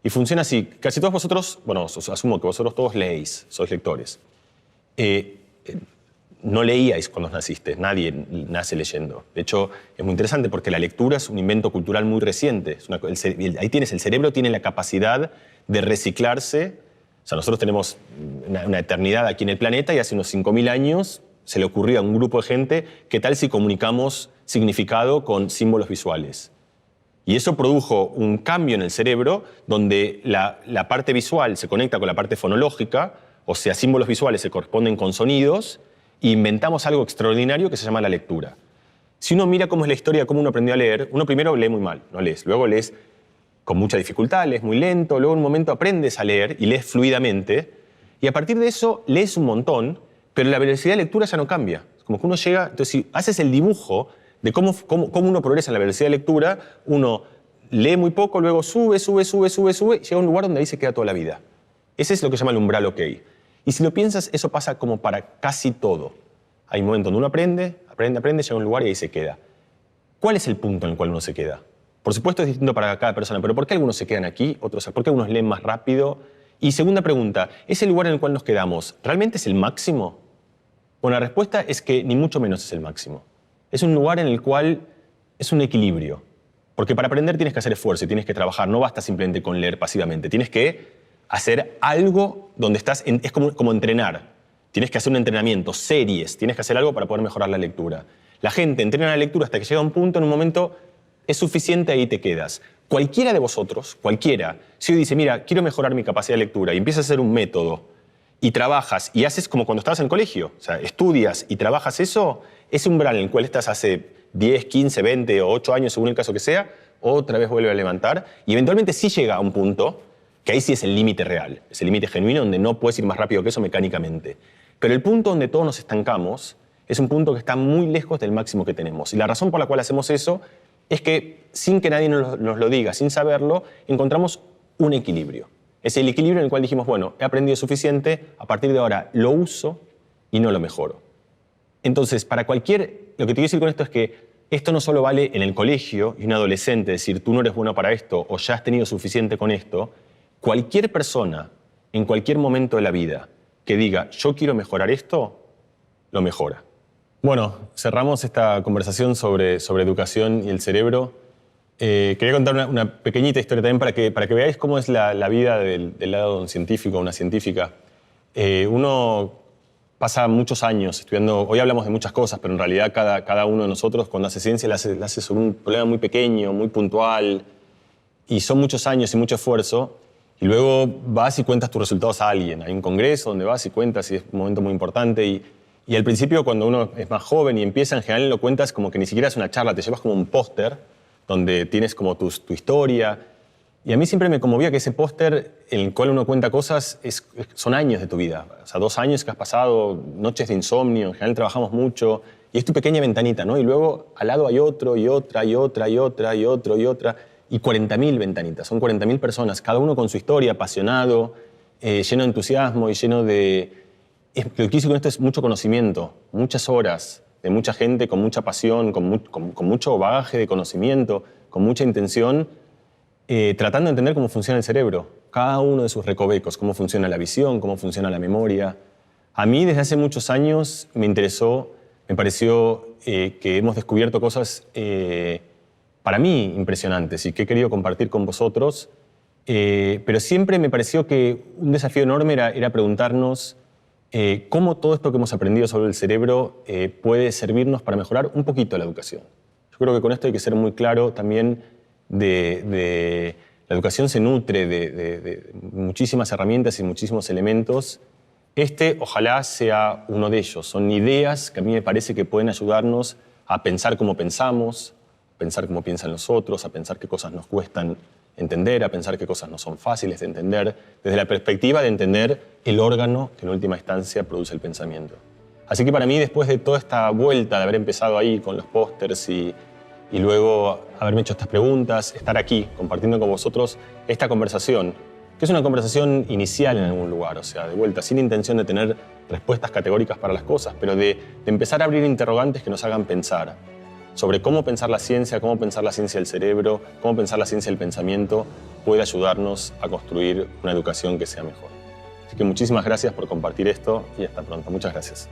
Y funciona así. Casi todos vosotros, bueno, asumo que vosotros todos leéis, sois lectores. No leíais cuando naciste, nadie nace leyendo. De hecho, es muy interesante porque la lectura es un invento cultural muy reciente. Ahí tienes, el cerebro tiene la capacidad de reciclarse. O sea, nosotros tenemos una eternidad aquí en el planeta y hace unos 5.000 años se le ocurrió a un grupo de gente, ¿qué tal si comunicamos significado con símbolos visuales? Y eso produjo un cambio en el cerebro donde la parte visual se conecta con la parte fonológica, o sea, símbolos visuales se corresponden con sonidos, e inventamos algo extraordinario que se llama la lectura. Si uno mira cómo es la historia de cómo uno aprendió a leer, uno primero lee muy mal, no lees, luego lees con mucha dificultad, lees muy lento, luego en un momento aprendes a leer y lees fluidamente, y a partir de eso lees un montón, pero la velocidad de lectura ya no cambia. Es como que uno llega, entonces si haces el dibujo de cómo uno progresa en la velocidad de lectura, uno lee muy poco, luego sube, llega a un lugar donde ahí se queda toda la vida. Ese es lo que se llama el umbral ok. Y si lo piensas, eso pasa como para casi todo. Hay un momento donde uno aprende, llega a un lugar y ahí se queda. ¿Cuál es el punto en el cual uno se queda? Por supuesto es distinto para cada persona, pero ¿por qué algunos se quedan aquí, otros? ¿Por qué algunos leen más rápido? Y segunda pregunta, ¿ese lugar en el cual nos quedamos realmente es el máximo? Bueno, la respuesta es que ni mucho menos es el máximo. Es un lugar en el cual es un equilibrio. Porque para aprender tienes que hacer esfuerzo y tienes que trabajar. No basta simplemente con leer pasivamente. Tienes que hacer algo donde estás, es como entrenar. Tienes que hacer un entrenamiento, series. Tienes que hacer algo para poder mejorar la lectura. La gente entrena la lectura hasta que llega a un punto, en un momento es suficiente, ahí te quedas. Cualquiera de vosotros, cualquiera, si hoy dice, mira, quiero mejorar mi capacidad de lectura y empiezas a hacer un método y trabajas y haces como cuando estabas en el colegio, o sea, estudias y trabajas eso, ese umbral en el cual estás hace 10, 15, 20 o 8 años, según el caso que sea, otra vez vuelve a levantar y eventualmente sí llega a un punto que ahí sí es el límite real, es el límite genuino donde no puedes ir más rápido que eso mecánicamente. Pero el punto donde todos nos estancamos es un punto que está muy lejos del máximo que tenemos. Y la razón por la cual hacemos eso es que, sin que nadie nos lo diga, sin saberlo, encontramos un equilibrio. Es el equilibrio en el cual dijimos, bueno, he aprendido suficiente, a partir de ahora lo uso y no lo mejoro. Entonces, lo que te quiero decir con esto es que esto no solo vale en el colegio y un adolescente, decir, tú no eres bueno para esto o ya has tenido suficiente con esto. Cualquier persona, en cualquier momento de la vida, que diga, yo quiero mejorar esto, lo mejora. Bueno, cerramos esta conversación sobre educación y el cerebro. Quería contar una pequeñita historia también para que veáis cómo es la vida del lado de un científico o una científica. Uno pasa muchos años estudiando, hoy hablamos de muchas cosas, pero en realidad cada uno de nosotros cuando hace ciencia la hace sobre un problema muy pequeño, muy puntual, y son muchos años y mucho esfuerzo, y luego vas y cuentas tus resultados a alguien. Hay un congreso donde vas y cuentas y es un momento muy importante, y al principio cuando uno es más joven y empieza, en general lo cuentas como que ni siquiera es una charla, te llevas como un póster donde tienes como tu historia. Y a mí siempre me conmovía que ese póster en el cual uno cuenta cosas son años de tu vida. O sea, 2 años que has pasado, noches de insomnio, en general trabajamos mucho. Y es tu pequeña ventanita, ¿no? Y luego al lado hay otro, y otra, y otra, y otra, y otro, y otra. Y 40.000 ventanitas, son 40.000 personas, cada uno con su historia, apasionado, lleno de entusiasmo y lleno de... Lo que quise con esto es mucho conocimiento, muchas horas de mucha gente con mucha pasión, con mucho bagaje de conocimiento, con mucha intención, tratando de entender cómo funciona el cerebro, cada uno de sus recovecos, cómo funciona la visión, cómo funciona la memoria. A mí desde hace muchos años me pareció que hemos descubierto cosas para mí impresionantes y que he querido compartir con vosotros, pero siempre me pareció que un desafío enorme era preguntarnos cómo todo esto que hemos aprendido sobre el cerebro puede servirnos para mejorar un poquito la educación. Yo creo que con esto hay que ser muy claro también la educación se nutre de muchísimas herramientas y muchísimos elementos. Ojalá sea uno de ellos. Son ideas que a mí me parece que pueden ayudarnos a pensar cómo pensamos, a pensar cómo piensan los otros, a pensar qué cosas nos cuestan entender, a pensar qué cosas no son fáciles de entender, desde la perspectiva de entender el órgano que en última instancia produce el pensamiento. Así que para mí, después de toda esta vuelta, de haber empezado ahí con los pósters y luego haberme hecho estas preguntas, estar aquí compartiendo con vosotros esta conversación, que es una conversación inicial en algún lugar, o sea, de vuelta, sin intención de tener respuestas categóricas para las cosas, pero de empezar a abrir interrogantes que nos hagan pensar sobre cómo pensar la ciencia del cerebro, cómo pensar la ciencia del pensamiento puede ayudarnos a construir una educación que sea mejor. Así que muchísimas gracias por compartir esto y hasta pronto. Muchas gracias.